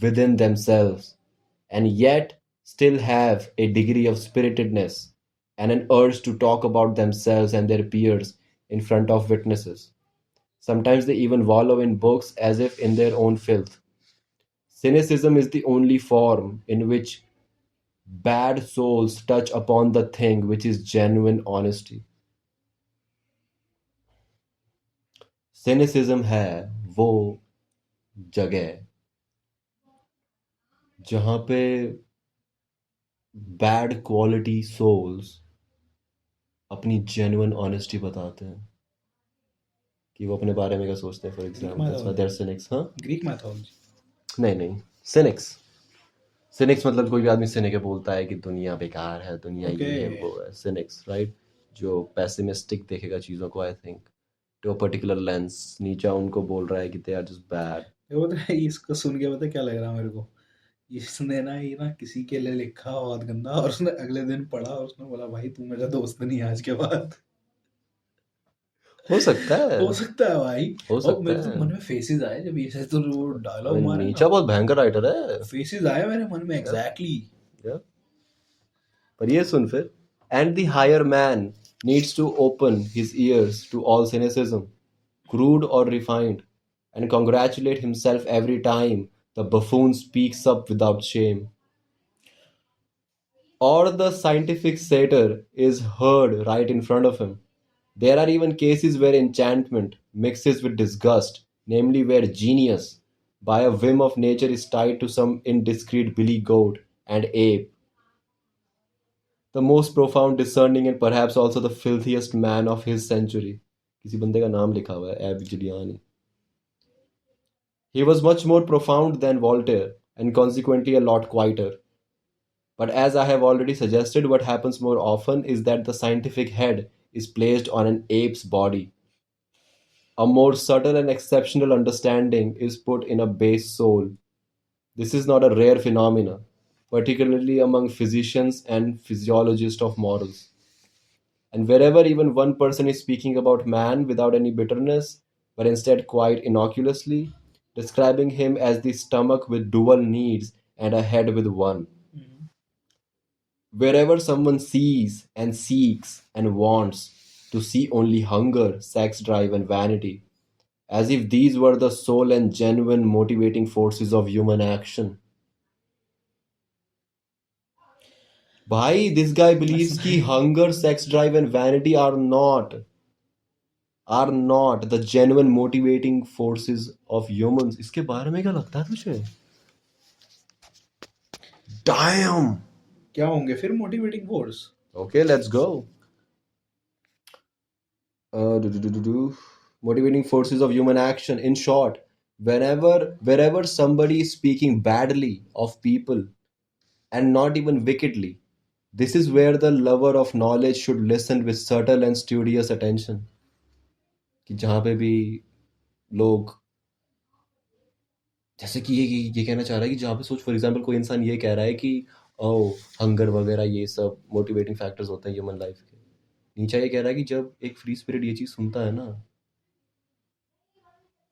within themselves, and yet still have a degree of spiritedness and an urge to talk about themselves and their peers in front of witnesses. Sometimes they even wallow in books as if in their own filth. Cynicism is the only form in which bad souls touch upon the thing which is genuine honesty. Cynicism है वो जगह जहाँ पे बैड क्वालिटी सोल्स अपनी जेन्युइन ऑनेस्टी बताते हैं कि वो अपने बारे में क्या सोचते हैं for Greek example that's why they are mythology cynics हाँ ग्रीक मैथोलॉजी नहीं नहीं सिनिक्स सिनिक्स मतलब कोई भी आदमी सिनिक है बोलता है कि दुनिया बेकार है दुनिया ओके ये है वो है सिनिक्स राइट जो पेसिमिस्टिक देखेगा चीज़ों को I think to a particular lens नीचा उनको बोल रहा है कि दे आर जस्ट बैड ये पता है इसको सुन के पता है क्या लग रहा है मेरे को इसने ना ये ना किसी के लिए लिखा बहुत गंदा और उसने अगले दिन पढ़ा और उसने बोला भाई तू मेरा दोस्त नहीं है आज के बाद हो सकता है हो सकता है भाई हो और सकता मेरे तो है मन में फेसेस आए जब ये तो वो डायलॉग अबे मारे नीचा ना बहुत भयंकर राइटर है फेसेस आए मेरे मन में एग्जैक्टली Yeah. पर ये सुन फिर and the higher man needs to open his ears to all cynicism, crude or refined, and congratulate himself every time the buffoon speaks up without shame. Or the scientific satyr is heard right in front of him. There are even cases where enchantment mixes with disgust, namely where genius, by a whim of nature, is tied to some indiscreet billy goat and ape, the most profound, discerning, and perhaps also the filthiest man of his century. किसी बंदे का नाम लिखा हुआ है एब जिलियानी. He was much more profound than Voltaire, and consequently a lot quieter. But as I have already suggested, what happens more often is that the scientific head is placed on an ape's body. A more subtle and exceptional understanding is put in a base soul. This is not a rare phenomenon, particularly among physicians and physiologists of morals. And wherever even one person is speaking about man without any bitterness, but instead quite innocuously, describing him as the stomach with dual needs and a head with one. Wherever someone sees and seeks and wants to see only hunger, sex drive, and vanity, as if these were the sole and genuine motivating forces of human action. Bhai, this guy believes कि hunger, sex drive, and vanity are not the genuine motivating forces of humans. इसके बारे में क्या लगता है तुझे? Damn! क्या होंगे फिर motivating force Okay, let's go. Motivating forces of human action. In short, wherever somebody is speaking badly of people, and not even wickedly, this is where the lover of knowledge should listen with subtle and studious attention. कि जहाँ पे भी लोग जैसे कि ये कहना चाह रहा है कि जहाँ पे सोच फॉर एग्जांपल कोई इंसान ये कह रहा है कि ओ हंगर वगैरह ये सब मोटिवेटिंग फैक्टर्स होते हैं ह्यूमन लाइफ के. नीचा ये कह रहा है कि जब एक फ्री स्पिरिट ये चीज़ सुनता है ना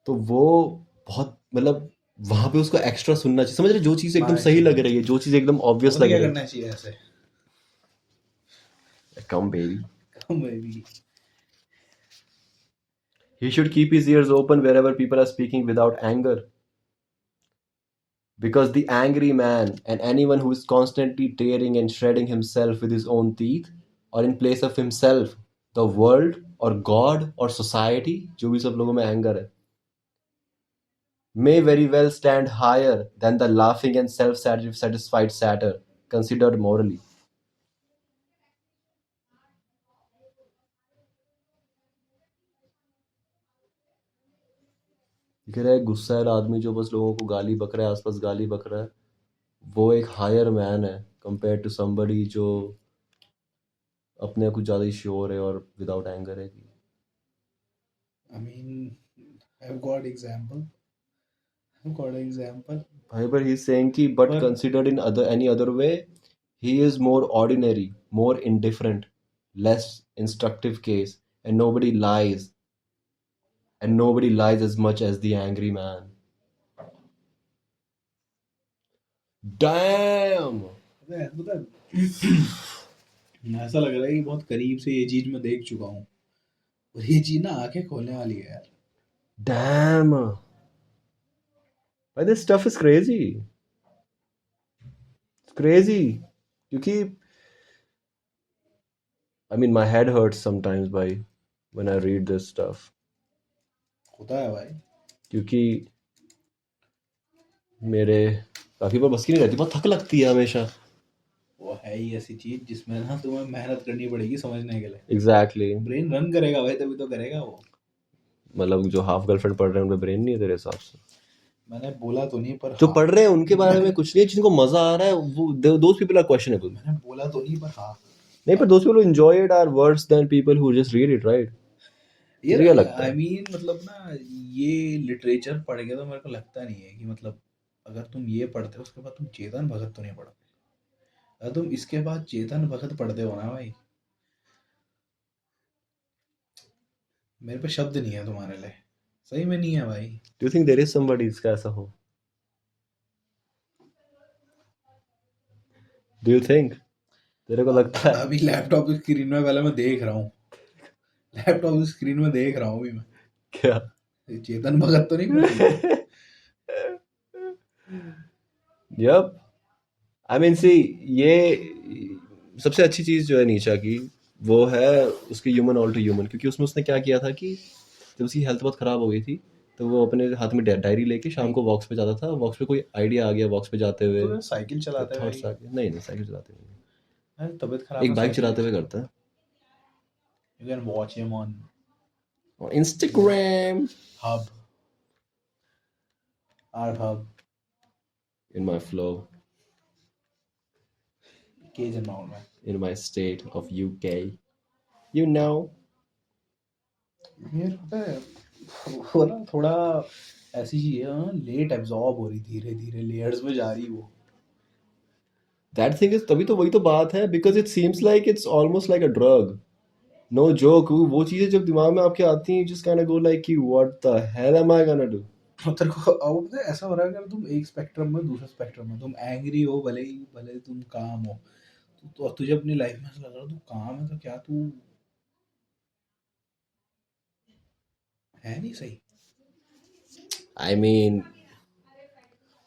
तो वो बहुत मतलब वहां पे उसको एक्स्ट्रा सुनना चाहिए. समझ रहे जो चीज़ एकदम सही लग रही है जो चीज़ एकदम ऑब्वियस लग क्या रही करना चाहिए ऐसे है. Come baby. Baby He should keep his ears open wherever people are speaking without anger. Because the angry man and anyone who is constantly tearing and shredding himself with his own teeth, or in place of himself, the world or God or society, जो भी सब लोगों में anger है, may very well stand higher than the laughing and self-satisfied satyr, considered morally. कह रहा है गुस्सा है आदमी जो बस लोगों को गाली बक रहा है आसपास गाली बक रहा है वो एक हायर मैन है कंपेयर टू समबडी जो अपने कुछ ज़्यादा ही श्योर है और विदाउट एंगर है कि I mean, I've got example. I've got example. भाई पर ही इज सेइंग कि बट पर considered in other any other way he is more ordinary more indifferent less instructive case and nobody lies as much as the angry man. Damn. मतलब ऐसा लग रहा है कि बहुत करीब से ये चीज मैं देख चुका हूँ और ये चीज ना आंखें खोलने वाली है यार. Damn. But this stuff is crazy. It's crazy. क्योंकि I mean my head hurts sometimes by when I read this stuff. होता है भाई. क्योंकि मेरे काफी बार बस की नहीं रहती बहुत थक लगती है हमेशा. वो है ही ऐसी चीज जिसमें ना तुम्हें मेहनत करनी पड़ेगी समझने के लिए. Exactly. ब्रेन रन करेगा भाई तभी तो करेगा वो. मतलब जो हाफ गर्लफ्रेंड पढ़ रहे हैं उनमें ब्रेन नहीं है तेरे हिसाब से. मैंने बोला तो नहीं पर जो हाँ. पढ़ रहे हैं उनके बारे में कुछ नहीं जिनको मजा आ रहा है वो those people are questionable. मैंने बोला तो नहीं पर हाँ. नहीं पर those people who enjoy it are worse than people who just read it, right? यार तुझे क्या लगता आई है? मीन मतलब ना ये लिटरेचर पढ़ के तो मेरे को लगता नहीं है कि मतलब अगर तुम ये पढ़ते हो उसके बाद तुम चेतन भगत तो नहीं पढ़ोगे. अगर तुम इसके बाद चेतन भगत पढ़ते हो ना भाई मेरे पे शब्द नहीं है तुम्हारे लिए. सही में नहीं है भाई. Do you think there is somebody जिसका ऐसा हो? Do you think? तेरे को लगता है? अभी लैपटॉप की स्क्रीन में पहले मैं देख रहा हूँ. लैपटॉप की स्क्रीन में देख रहा हूँ अभी मैं. क्या? ये चेतन भगत तो नहीं पढ़ी. Yep. I mean see ये सबसे अच्छी चीज जो है नीचा की वो है उसकी ह्यूमन ऑल टू ह्यूमन क्योंकि उसमें उसने क्या किया था कि जब उसकी हेल्थ बहुत खराब हो गई थी तो वो अपने हाथ में डायरी लेके शाम को वॉक्स पे जाता था. वॉक्स पे कोई आइडिया आ गया वॉक्स पे जाते हुए तो साइकिल चलाते हुए थॉट्स आ गए. नहीं साइकिल चलाते हुए नहीं. तबीयत खराब एक है बाइक साइकिल. चलाते हुए करता है. You can watch him on Instagram. Hub. Our Hub. In my flow. Cajun Mountain में. In my state of UK. You know. यार पता है वो ना थोड़ा ऐसी चीज है हाँ, लेट एब्जॉर्ब हो रही धीरे धीरे लेयर्स में जा रही वो. That thing is तभी तो वही तो बात है because it seems like it's almost like a drug. No joke. वो चीजें जब दिमाग में आपके आती हैं just kind of go like कि what the hell am I gonna do? तेरे को अब पता है ऐसा हो रहा है अगर तुम एक स्पेक्ट्रम में दूसरे स्पेक्ट्रम में तुम एंग्री हो भले तुम काम हो तो तुझे अपनी लाइफ में ऐसा लग रहा है तू काम है तो क्या तू है नहीं सही. I mean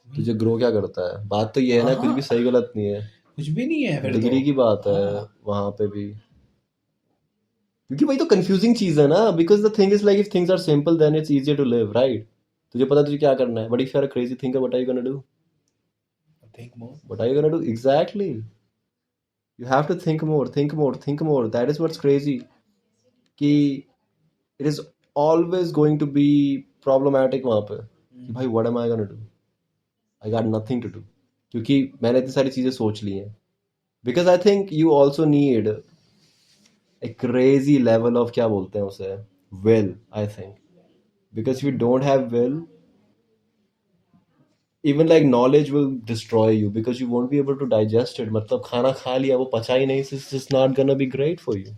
तुझे ग्रो क्या करता है? बात तो ये है ना कुछ भी सही गलत नहीं है. कुछ भी नहीं है फिर डिग्री तो. की बात है हाँ. वहां पे भी क्योंकि वही तो कंफ्यूजिंग चीज है ना because the thing is like if things are simple then it's easier to live, right? तुझे पता है तुझे क्या करना है. But if you're a crazy thinker, what are you gonna do? Think more. What are you gonna do? Exactly. You have to think more, think more, think more. That is what's crazy. कि it is always going to be problematic वहाँ पे कि भाई what am I gonna do? I got nothing to do. क्योंकि मैंने इतनी सारी चीज़ें सोच ली हैं. Because I think you also need a crazy level of क्या बोलते हैं उसे will, I think. Because if you don't have will, even like knowledge will destroy you because you won't be able to digest it. मतलब खाना खा लिया वो पचा ही नहीं, so it's just not gonna be great for you.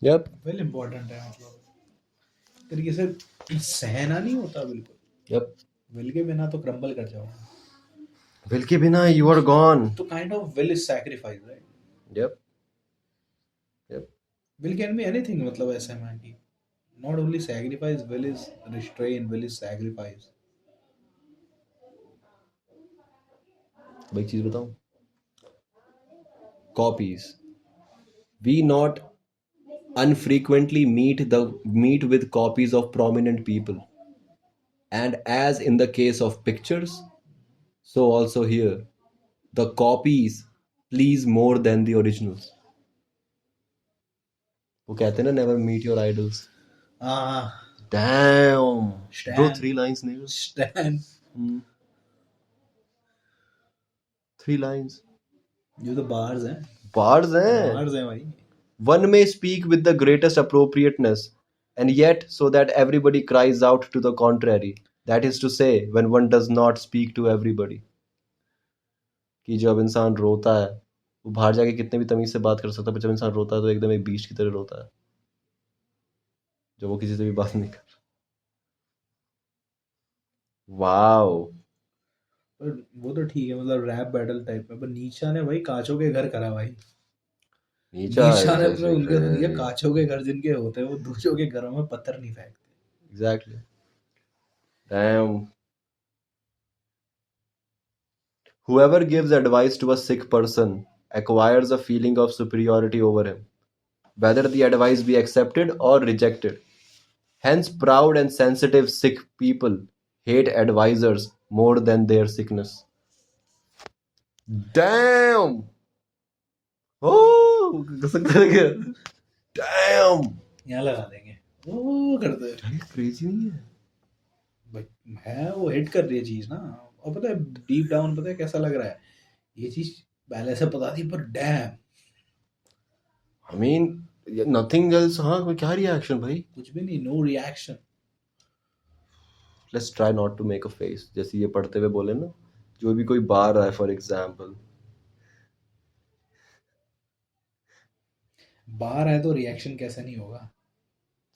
Yep. Well important है मतलब तरीके से सहना नहीं होता बिल्कुल. Yep. विल के बिना तो क्रम्बल कर जाओ. Will के बिना you are gone. तो kind of will is sacrifice right. Yep. Yep. Will can be anything मतलब ऐसा है कि not only sacrifice will is restrain will is sacrifice. अब एक चीज बताऊं. Copies. We not unfrequently meet with copies of prominent people. And as in the case of pictures, so also here, the copies please more than the originals. वो कहते हैं ना never meet your idols. Damn. Bro, 3 lines nigga. Stan. 3 lines. ये तो bars हैं Bars हैं. bars हैं भाई One may speak with the greatest appropriateness, and yet so that everybody cries out to the contrary. That is to say, when one does not speak to everybody. कि जब इंसान रोता है वो बाहर जाके कितने भी तमीज से बात कर सकता है, पर जब इंसान रोता है तो एकदम एक बीच की तरह रोता है, जब वो किसी से भी बात नहीं कर. वाओ. पर वो तो ठीक है मतलब रैप बैटल टाइप में पर नीचा ने भाई कांचों के घर करा भाई नीचा नीचा ने is अपने उनके ये crazy. कांचों के घर जिनके होते हैं वो दूसरों के घरों में पत्थर नहीं फेंकते Exactly. Damn. Whoever gives advice to a sick person acquires a feeling of superiority over him, whether the advice be accepted or rejected. Hence, proud and sensitive sick people hate advisors more than their sickness. Damn! Oh! Damn! यहाँ लगा देंगे वो करते हैं क्रेजी नहीं है? भाई है वो हिट कर रही है चीज ना और पता है डीप डाउन पता है कैसा लग रहा है ये चीज पहले से पता थी पर dam I mean, nothing else. हाँ, क्या रिएक्शन भाई? कुछ भी नहीं no reaction Let's try not to make a face. जैसे ये पढ़ते हुए बोले ना, जो भी कोई बार आए फॉर एग्जाम्पल, बाहर है तो रिएक्शन कैसे नहीं होगा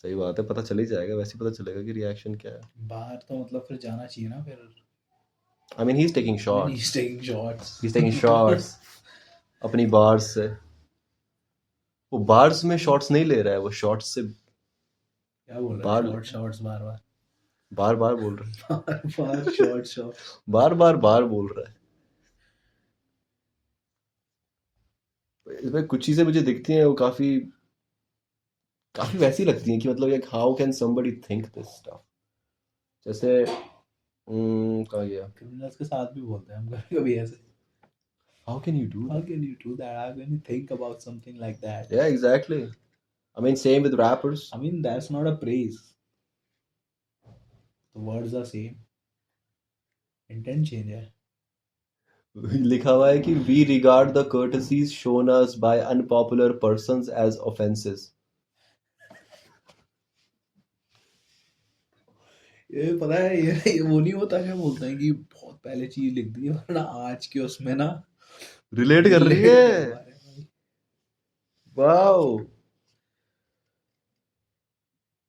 सही बात है, पता चल ही जाएगा, वैसे ही पता चलेगा कि रिएक्शन क्या है. बाहर तो मतलब फिर जाना चाहिए ना फिर I mean, he's taking shots. he's taking shots He's taking shots. अपनी बार्स से. वो बार्स में शॉट्स नहीं ले रहा है, वो शॉट्स से क्या बोल रहा बार है शॉर्ट शॉट्स बार बार बार बार बोल रहा है. बार बार शॉर्ट शॉर्ट बार बार बार बोल रहा है. इसमें कुछ चीजें मुझे दिखती हैं वो काफी काफी वैसी लगती हैं कि मतलब यार how can somebody think this stuff. जैसे कहाँ गया? क्रिमिनल्स के साथ भी बोलते हैं हम कभी कभी ऐसे How can you do how that? can you do that how can you think about something like that Yeah, exactly. I mean, same with rappers. I mean that's not a praise the words are same intent change है लिखा हुआ है कि we regard the courtesies shown us by unpopular persons as offenses. ये पता है ये वो नहीं होता क्या बोलते हैं कि बहुत पहले चीज लिख दी वरना आज के उसमें ना रिलेट कर रही relate है. कर पा रहे हैं भाई। वाओ.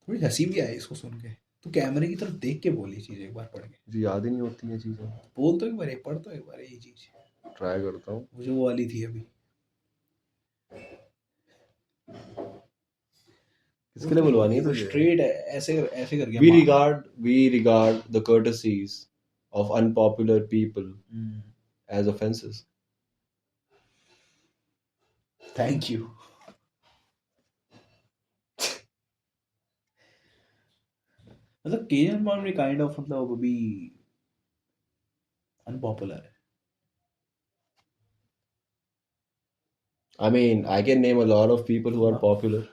थोड़ी हंसी भी आई इसको सुन के तू कैमरे की तरफ देख के बोली चीज एक बार पढ़ के मुझे याद ही नहीं होती ये चीजें. बोल तो एक बार पढ़ तो एक बार ये चीज ट्राई करता हूँ. मुझे वो वाली थी अभी किसके लिए बुलवानी है तुझे? स्ट्रेट ऐसे ऐसे करके We regard the courtesies of unpopular people as offenses. Thank you मतलब केजन बॉन्ड भी काइंड ऑफ मतलब अभी अनपॉपुलर है I mean, I can name a lot of people who are popular.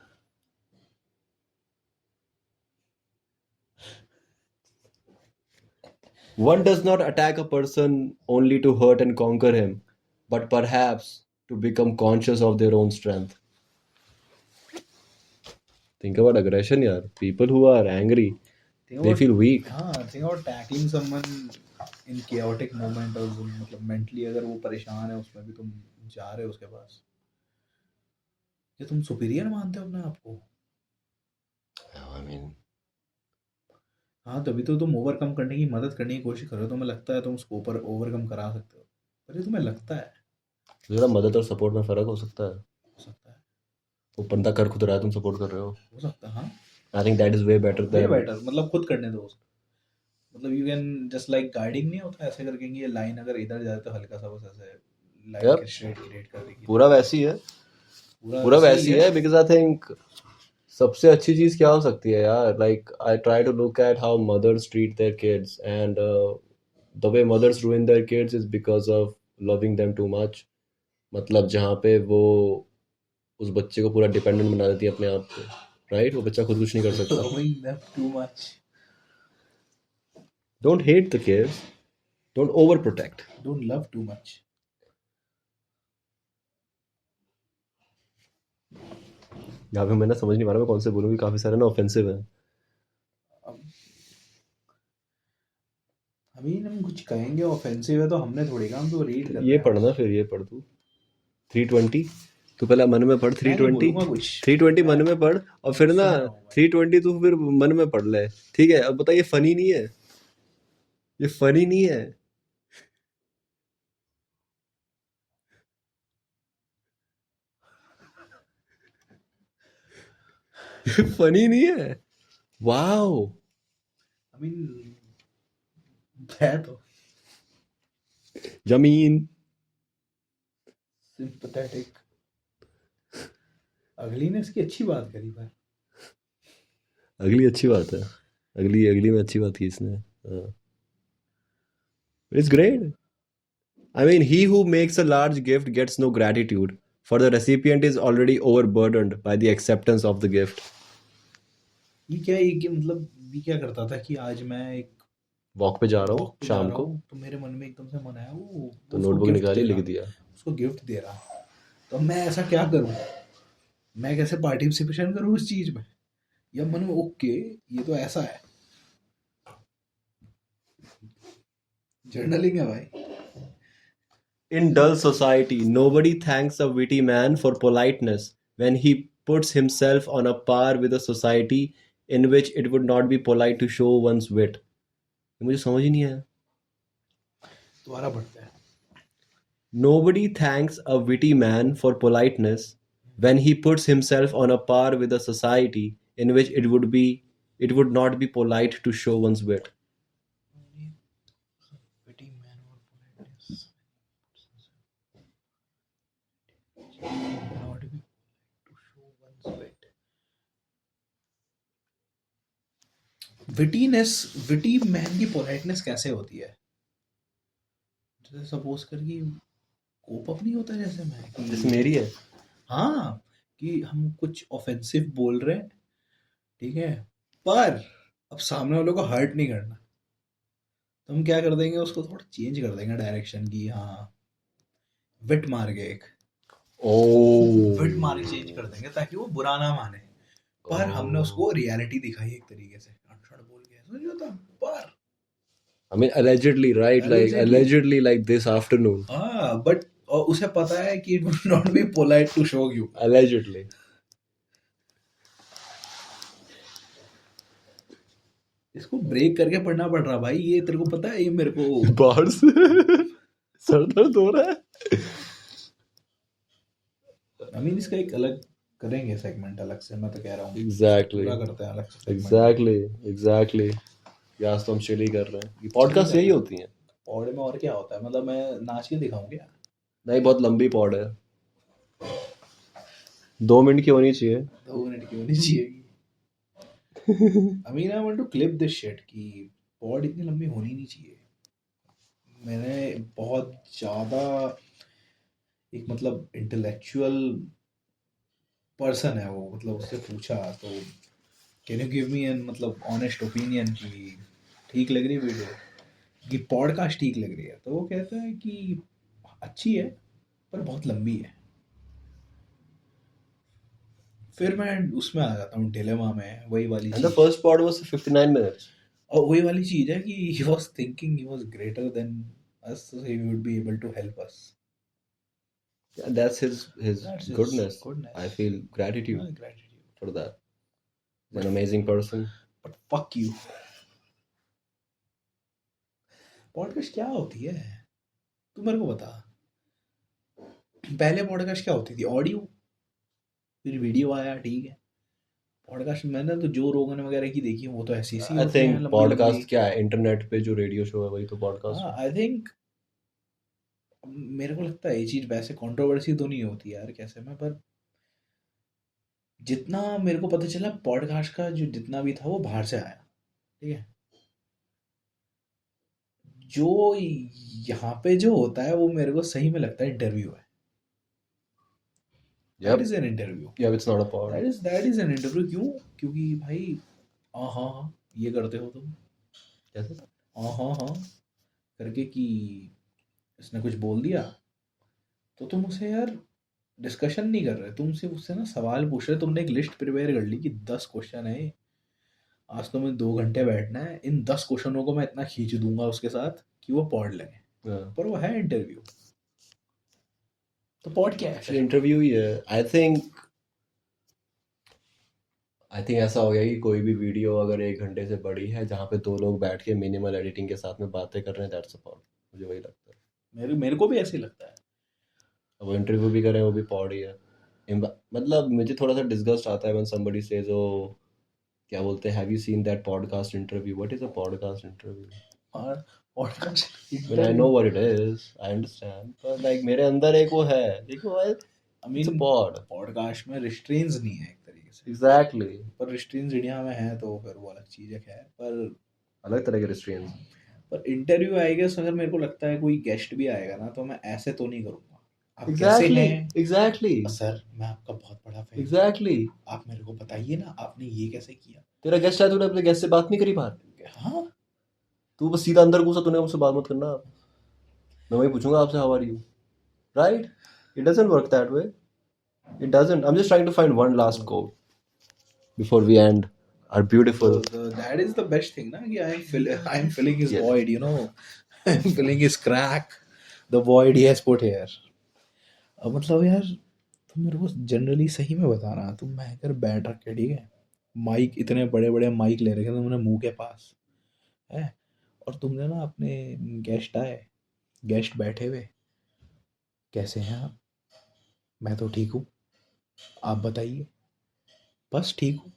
One does not attack a person only to hurt and conquer him, but perhaps to become conscious of their own strength. Think about aggression, yaar. People who are angry, they feel weak. हाँ think about tackling someone in chaotic moment और मतलब मेंटली अगर वो परेशान है उसमें भी तुम जा रहे हो उसके पास क्या तुम सुपीरियर मानते हो अपने आप को I mean, हाँ तभी तो तुम ओवरकम करने की मदद करने की कोशिश कर रहे हो तुम्हें लगता है तुम उसको ऊपर ओवरकम करा सकते हो पर ये तुम्हें लगता है जरा मदद और सपोर्ट में फर्क हो सकता है. हो सकता है वो बंदा कर खुद रहा है, तुम सपोर्ट कर रहे हो. हो सकता है हाँ I think that is way better way than. Better मतलब खुद करने दो उसको मतलब you can just like guiding नहीं होता ऐसे करके कि ये लाइन अगर इधर जाए तो हल्का सा बस ऐसे Yep. लाइन स्ट्रेट क्रिएट कर देगी पूरा वैसी है. पूरा वैसी है because I think सबसे अच्छी चीज क्या हो सकती है यार. Like I try to look at how mothers treat their kids and the way mothers ruin their kids is because of loving them too much. मतलब जहाँ पे वो उस बच्चे को पूरा डिपेंडेंट बना देती है अपने आप पे, राइट. वो बच्चा खुद कुछ नहीं कर सकता. loving them too much Don't hate the kids. Don't overprotect. don't love too much यहाँ पे मैं ना समझ नहीं पा रहा मैं कौन से बोलूँगी, काफ़ी सारे ना ऑफेंसिव हैं। अब अभी हम कुछ कहेंगे ऑफेंसिव है तो हमने थोड़ी कहा, हम तो रीड कर ये रहे हैं पढ़ना, बस। फिर ये पढ़ तू 320। तू पहले मन में पढ़ मैं नहीं 320। बोलूंगा कुछ। 320 मैं मन में पढ़, और मैं फिर ना सुन रहा हूँ भाई। 320 तू फिर मन में पढ़ ले। ठीक है, अब बता, ये फनी नहीं है, ये फनी नहीं है, ये फनी नहीं है। वाओ। आई मीन है तो जमीन। सिंपैथेटिक। अगली ने इसकी अच्छी बात करी पर अगली अच्छी बात है, अगली अगली में अच्छी बात की इसने। It's great. I mean, he who makes a large gift gets no gratitude, for the recipient is already overburdened by the acceptance of the gift. ये मतलब ये क्या करता था कि आज मैं एक वॉक पे जा रहा हूँ वॉक पे जा शाम रहा को, हूँ तो मेरे मन में एकदम से मन आया तो वो उसको नोटबुक गिफ्ट निकाली, दे लिख रहा, दिया। उसको गिफ्ट दे रहा। तो मैं ऐसा क्या करूँ, मैं कैसे पार्टिसिपेशन करूँ उस चीज में, या मन में ओके ये तो ऐसा है। जर्नलिंग है भाई। In dull society, nobody thanks a witty man for politeness when he puts himself on a par with a society in which it would not be polite to show one's wit. ये मुझे समझ ही नहीं आया। दोबारा पढ़ते हैं। Nobody thanks a witty man for politeness when he puts himself on a par with a society in which it would not be polite to show one's wit. Witty man or politeness. Not be to show one's wit. Witty man की पोलाइटनेस कैसे होती है? जैसे सपोज कर कि कोप अप नहीं होता जैसे मैं जैसे कि मेरी है। हाँ, कि हम कुछ ऑफेंसिव बोल रहे हैं, ठीक है, पर अब सामने वालों को हर्ट नहीं करना, तो हम क्या कर देंगे, उसको थोड़ा चेंज कर देंगे डायरेक्शन की। हाँ, विट मार के एक विट मार के चेंज कर देंगे ताकि वो बुरा ना माने, पर हमने उसको रियलिटी दिखाई एक तरीके से, अनशन बोल के समझ होता पर I mean, allegedly, right? Like, allegedly। allegedly, like this afternoon. हाँ बट उसे पता है कि it would not be polite to show you. Allegedly. इसको ब्रेक करके पढ़ना पड़ रहा भाई, ये तेरे को पता है, ये मेरे को बाहर से सर दर्द हो रहा है। आई मीन इसका एक अलग करेंगे सेगमेंट अलग से, मैं तो कह रहा हूँ Exactly. पूरा करते हैं अलग से segment। Exactly. Exactly. ये आज तो हम चिल ही कर रहे हैं, ये पॉडकास्ट यही होती हैं। पौड़े में और क्या होता है, मतलब मैं नाच के दिखाऊं क्या? नहीं, बहुत लंबी पॉड है, 2 मिनट की होनी चाहिए। 2 मिनट की होनी चाहिए। I mean I want to clip this shit कि पॉड इतनी लंबी होनी नहीं चाहिए। मैंने बहुत ज़्यादा एक मतलब इंटेलेक्चुअल पर्सन है वो, मतलब उससे पूछा तो can you give me an मतलब ऑनेस्ट ओपिनियन कि ठीक लग रही वीडियो, कि पॉडकास्ट ठीक लग रही है, तो वो कहता है कि अच्छी है पर बहुत लंबी है। फिर मैं उसमें आ जाता हूँ डिलेमा में, वही वाली And the cheese. first pod was 59 minutes. और वही वाली चीज़ है कि he was thinking he was greater than us, so he would be able to help us. Yeah, that's his That's his goodness. goodness. I feel gratitude Gratitude. for that. He's an amazing person. But fuck you. Podcast क्या होती है? तू मेरे को बता। पहले पॉडकास्ट क्या होती थी? ऑडियो, फिर वीडियो आया, ठीक है। पॉडकास्ट मैंने तो जो रोगन वगैरह की देखी, वो तो ऐसी सी I होते हैं think लंबी podcast लंबी। क्या है, इंटरनेट पे जो रेडियो शो है वही तो पॉडकास्ट हाँ, है। आई थिंक मेरे को लगता है ये चीज़ वैसे कंट्रोवर्सी तो नहीं होती यार कैसे में, पर जितना मेरे को पता चला पॉडकास्ट का जो जितना भी था वो बाहर से आया, ठीक है। जो यहाँ पे जो होता है वो मेरे को सही में लगता है इंटरव्यू है। That Yep. Is an interview. Yeah, it's not a pod. That is an interview. क्यों? क्योंकि भाई हाँ हाँ हाँ ये करते हो तुम, कैसे? हाँ हाँ हाँ करके कि इसने कुछ बोल दिया तो तुम उसे यार डिस्कशन नहीं कर रहे, तुम सिर्फ उससे ना सवाल पूछ रहे, तुमने एक लिस्ट प्रिपेयर कर ली कि 10 क्वेश्चन है, आज तो मैं 2 घंटे बैठना है, इन 10 क्वेश्चनों को मैं इतना खींच दूंगा उसके साथ कि वो पढ़ लगे, हाँ, पर वो है इंटरव्यू। तो पॉड क्या है फिर? इंटरव्यू ही है। आई थिंक ऐसा हो गया कि कोई भी वीडियो अगर 1 घंटे से बड़ी है जहाँ पे 2 लोग बैठ के मिनिमल एडिटिंग के साथ में बातें कर रहे हैं, दैट्स अ पॉड। मुझे वही लगता है। मेरे को भी ऐसे ही लगता है। अब वो इंटरव्यू भी करें वो भी पॉड ही है। मतलब मुझे थोड़ा सा डिस्गस्ट आता है व्हेन समबडी सेज ओ क्या बोलते हैं, have you seen that podcast interview, what is a podcast interview? और podcast When I know what it is, I understand, but like मेरे अंदर एक वो है, देखो आई it's a mean pod. Podcast में रिस्ट्रेंस नहीं है एक तरीके से, Exactly. पर रिस्ट्रेंस इंडिया में है तो फिर वो अलग चीज़ है। पर अलग तरह के restraints. इंटरव्यू आई गेस अगर मेरे को लगता है कोई गेस्ट भी आएगा ना, तो मैं ऐसे तो नहीं करूँगा, आप कैसे हैं Exactly. सर, मैं आपका बहुत बड़ा फैन हूँ, Exactly. आप मेरे को बताइए ना आपने ये कैसे किया। तेरा गेस्ट है, तूने अपने गेस्ट से बात नहीं करी बाहर? हाँ, तू बस सीधा अंदर घुसा, तूने मुझसे बात मत करना। मैं वही पूछूंगा आपसे, how are you? Right? It doesn't work that way. It doesn't. I'm just trying to find one last quote before we end our beautiful. that is the best thing ना कि I'm filling his Yeah. void, I'm filling his crack, the void he has put here। अब मतलब यार तुम मेरे को जनरली सही में बताना, तुम मैं कर बैठ रखे, ठीक है, माइक इतने बड़े बड़े माइक ले रखे तुमने मुंह के पास है, और तुमने ना अपने गेस्ट बैठे हुए, कैसे हैं आप, मैं तो ठीक हूँ, आप बताइए, बस ठीक हूँ,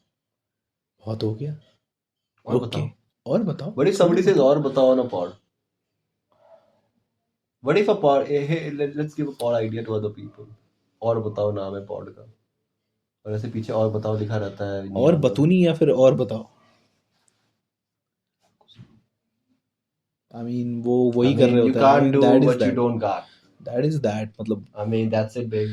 बहुत हो गया, और रुक के बताओ। और बताओ। What if somebody says और बताओ on a pod? What if a pod? Hey, let's give a pod idea to other people. और बताओ नाम है pod का, और ऐसे पीछे और बताओ लिखा रहता है। और बतूनी या फिर और बताओ, आई मीन वो वही कर रहे you होते can't do that is what you that, don't got. That is that मतलब। I mean that's it big.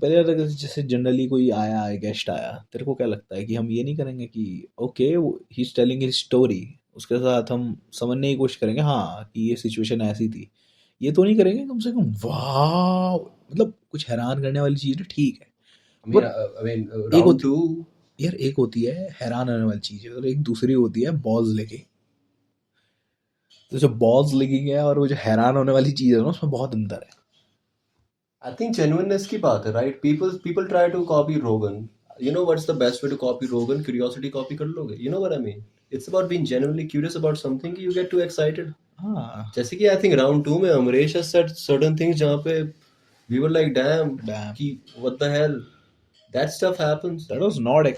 पर यार अगर जैसे जनरली कोई आया है, गेस्ट आया, तेरे को क्या लगता है कि हम ये नहीं करेंगे कि okay he is telling his story, उसके साथ हम समझने की कोशिश करेंगे हाँ कि ये सिचुएशन ऐसी थी, ये तो नहीं करेंगे कम से कम वाह, मतलब कुछ हैरान करने वाली चीज़ है, ठीक है, I mean एक round होती two. यार, एक होती है हैरान होने वाली चीज़ और एक दूसरी होती है बॉल्स लेके। तो जो बॉल्स लिकिंग है और वो जो हैरान होने वाली चीज़ है ना, उसमें बहुत अंतर है। I think genuineness की बात है, right? People try to copy Rogan. You know what's the best way to copy Rogan? Curiosity copy कर लोगे. You know what I mean? It's about being genuinely curious about something. You get too excited. हाँ, जैसे कि I think round 2 में Amrish has said certain things जहाँ पे we were like damn damn, कि what the hell, that stuff happens. that was not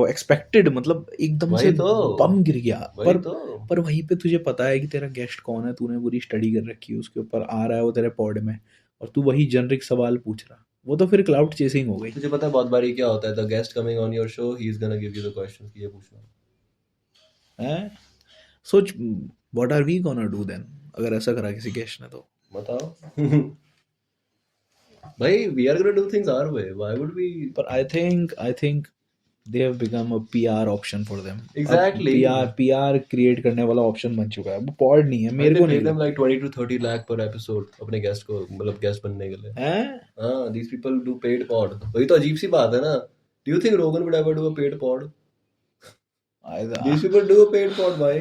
expected, मतलब एकदम से वही तो बम गिर गया। वही पर तो पर वहीं पे तुझे पता है कि तेरा गेस्ट कौन है, तूने पूरी स्टडी कर रखी है उसके ऊपर, आ रहा है वो तेरे पॉड में, और तू वही जेनरिक सवाल पूछ रहा, वो तो फिर क्लाउड चेसिंग हो गई। तुझे पता है बहुत बारी क्या होता है, the guest coming on your show he is gonna give you the questions कि ये पूछना हैं, सोच what are we gonna do then, अगर ऐसा करा किसी गेस्ट ने तो। बताओ। भाई we are gonna do things our way, why would we? पर I think they have become a PR option for them. Exactly. PR create करने वाला ऑप्शन बन चुका है, वो पॉड नहीं है, Why मेरे they को pay नहीं them लगता like 20 to 30 lakh per episode अपने गेस्ट को, मतलब गेस्ट बनने के लिए? है। हाँ, these people do paid pod. वही तो अजीब सी बात है ना। Do you think Rogan would ever do a paid pod? These people do a paid pod, why?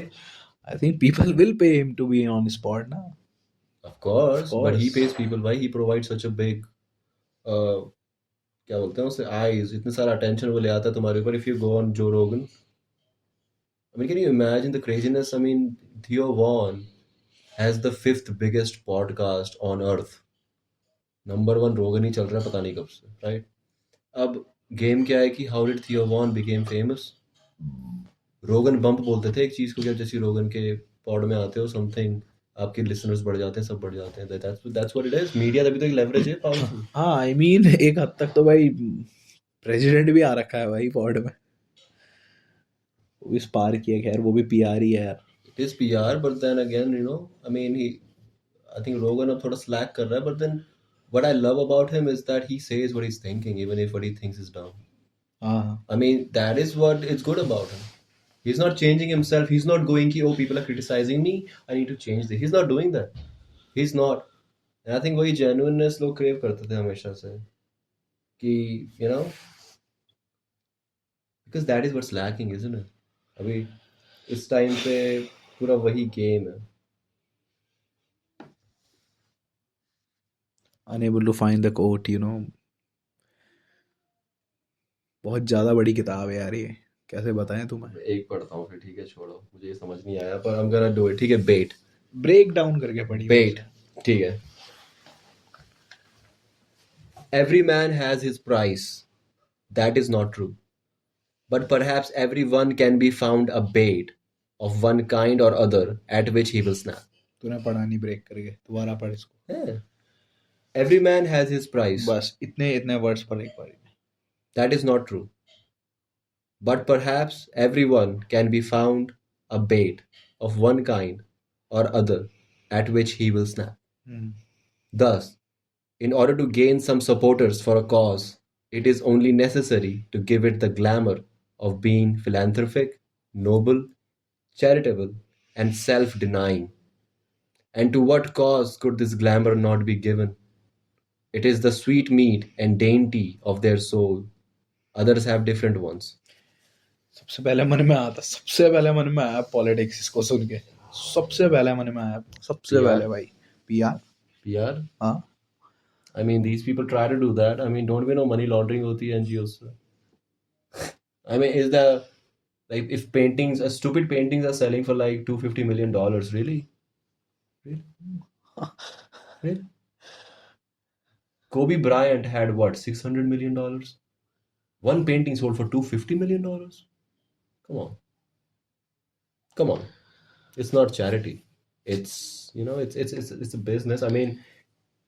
I think people will pay him to be on his pod now. Of course, but he course. pays people. Why he provides such a big क्या बोलते हैं उसे, eyes, इतने सारा attention वो ले आता है तुम्हारे ऊपर. If you go on Joe Rogan, I mean, can you imagine the craziness? I mean, Theo Vaughn has the 5th biggest podcast on earth. Number 1 रोगन ही चल रहा है पता नहीं कब से, राइट? अब गेम क्या है कि हाउ डिड थियो वॉन बिकेम फेमस? रोगन बम्प बोलते थे एक चीज को, क्या जैसे रोगन के पॉड में आते हो समथिंग, आपके लिसनर्स बढ़ जाते हैं, सब बढ़ जाते हैं। That's what it is. Media तभी तो एक लेवरेज है पावरफुल। हाँ, आई मीन एक हद तक तो भाई प्रेसिडेंट भी आ रखा है भाई पॉड में, वो भी स्पार किया, खैर वो भी पीआर ही है यार। It is PR, but then again you know, I mean he, I think Rogan अब थोड़ा स्लैक कर रहा है, but then what I love about him is that he says what he's thinking, even if what he thinks is dumb. हाँ, I mean, that is what is good about him. He's not changing himself. He's not going, ki, oh, people are criticizing me, I need to change this. He's not doing that. He's not. I think वही जेन्युइननेस लोग क्रेव करते थे हमेशा से कि you know because that is what's lacking isn't it? अभी इस टाइम पे पूरा वही गेम है. Unable to find the quote, you know. बहुत ज़्यादा बड़ी किताब है यार ये, कैसे बताएं तुम्हें। एक पढ़ता हूँ फिर, ठीक है छोड़ो, मुझे ये समझ नहीं आया पर I'm gonna do it. ठीक है, बेट. ब्रेक डाउन करके पढ़ी बेट, ठीक है. Every man has his price. That is not true. But perhaps everyone can be found a bait of one kind or other at which he will snap. तूने पढ़ा नहीं ब्रेक करके, दोबारा पढ़ इसको। Yeah. Every man has his price. बस इतने इतने वर्ड्स पढ़ एक बारी में। That is not true. But perhaps everyone can be found a bait of one kind or other at which he will snap. Thus, in order to gain some supporters for a cause, it is only necessary to give it the glamour of being philanthropic, noble, charitable, and self denying. And to what cause could this glamour not be given? It is the sweet meat and dainty of their soul. Others have different ones. सबसे पहले मन में आया पॉलिटिक्स इसको सुन के, सबसे पहले मन में आया, सबसे PR? पहले भाई PR। PR? हाँ I mean, these people try to do that. I mean, don't we know money laundering होती है NGOs से? I mean, is the like if paintings, stupid paintings are selling for like $250 million, really? Really? Kobe Bryant had what, $600 million? One painting sold for $250 million? Come on. Come on. It's not charity. It's, you know, it's a business. I mean,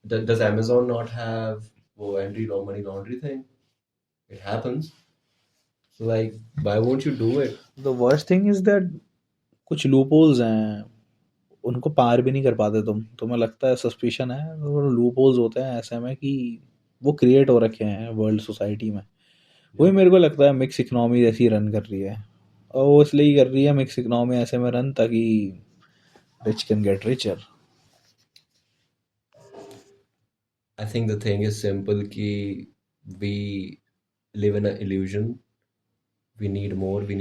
does Amazon not have money laundry thing? It happens. So like, why won't you do it? The worst thing is that कुछ लूपहोल्स हैं, उनको पार भी नहीं कर पाते तुम्हें लगता है सस्पिशन है, वो लूपहोल्स होते हैं ऐसे में कि वो क्रिएट हो रखे हैं वर्ल्ड सोसाइटी में। वही मेरे को लगता है मिक्स इकोनॉमी जैसी रन कर रही है, और वो इसलिए ही कर रही है मिक्स इकोनॉमी ऐसे में रन ताकि rich can get richer. I think the thing is simple कि we live in an illusion. We need more, we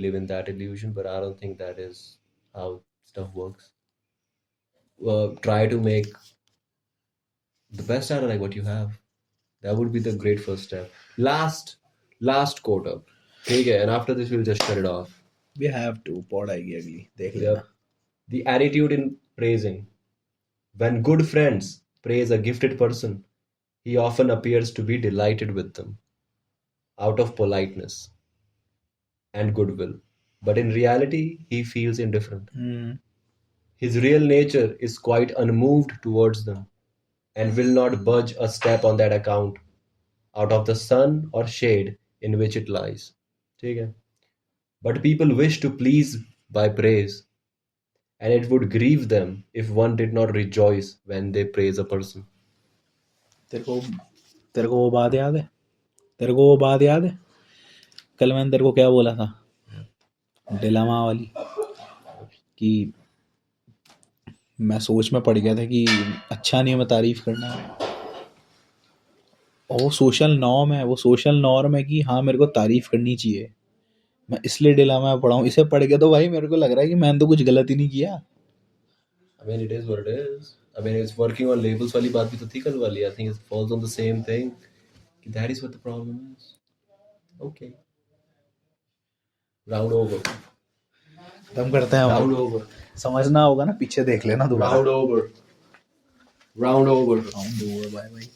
live in that illusion, but I don't think that is how stuff works. Try to make the best out of like what you have. That would be the great first step. Last quote up. Okay, and after this we'll just shut it off. We have to pod आएगी अगली, देख लेना। Yep. The attitude in praising. When good friends praise a gifted person, he often appears to be delighted with them out of politeness and goodwill. But in reality, he feels indifferent. His real nature is quite unmoved towards them and will not budge a step on that account out of the sun or shade in which it lies. ठीक है? But people wish to please by praise, and it would grieve them if one did not rejoice when they praise a person. तेरे को वो बात याद है, कल मैंने तेरे को क्या बोला था, डिलेमा वाली, कि मैं सोच में पड़ गया था कि अच्छा नहीं है मैं तारीफ करना है, और वो सोशल नॉर्म है कि हाँ मेरे को तारीफ करनी चाहिए, मैं इसलिए डिलेमा में पड़ा हूँ। इसे पढ़ के तो भाई मेरे को लग रहा है कि मैंने तो कुछ गलत ही नहीं किया। I mean, it is what it is. I mean, it's working on labels वाली बात भी तो थी कल वाली. I think it falls on the same thing. That is what the problem is. Okay. Round over. खत्म करते हैं। Round over. समझना होगा ना, पीछे देख लेना दोबारा। Round over. Bye bye.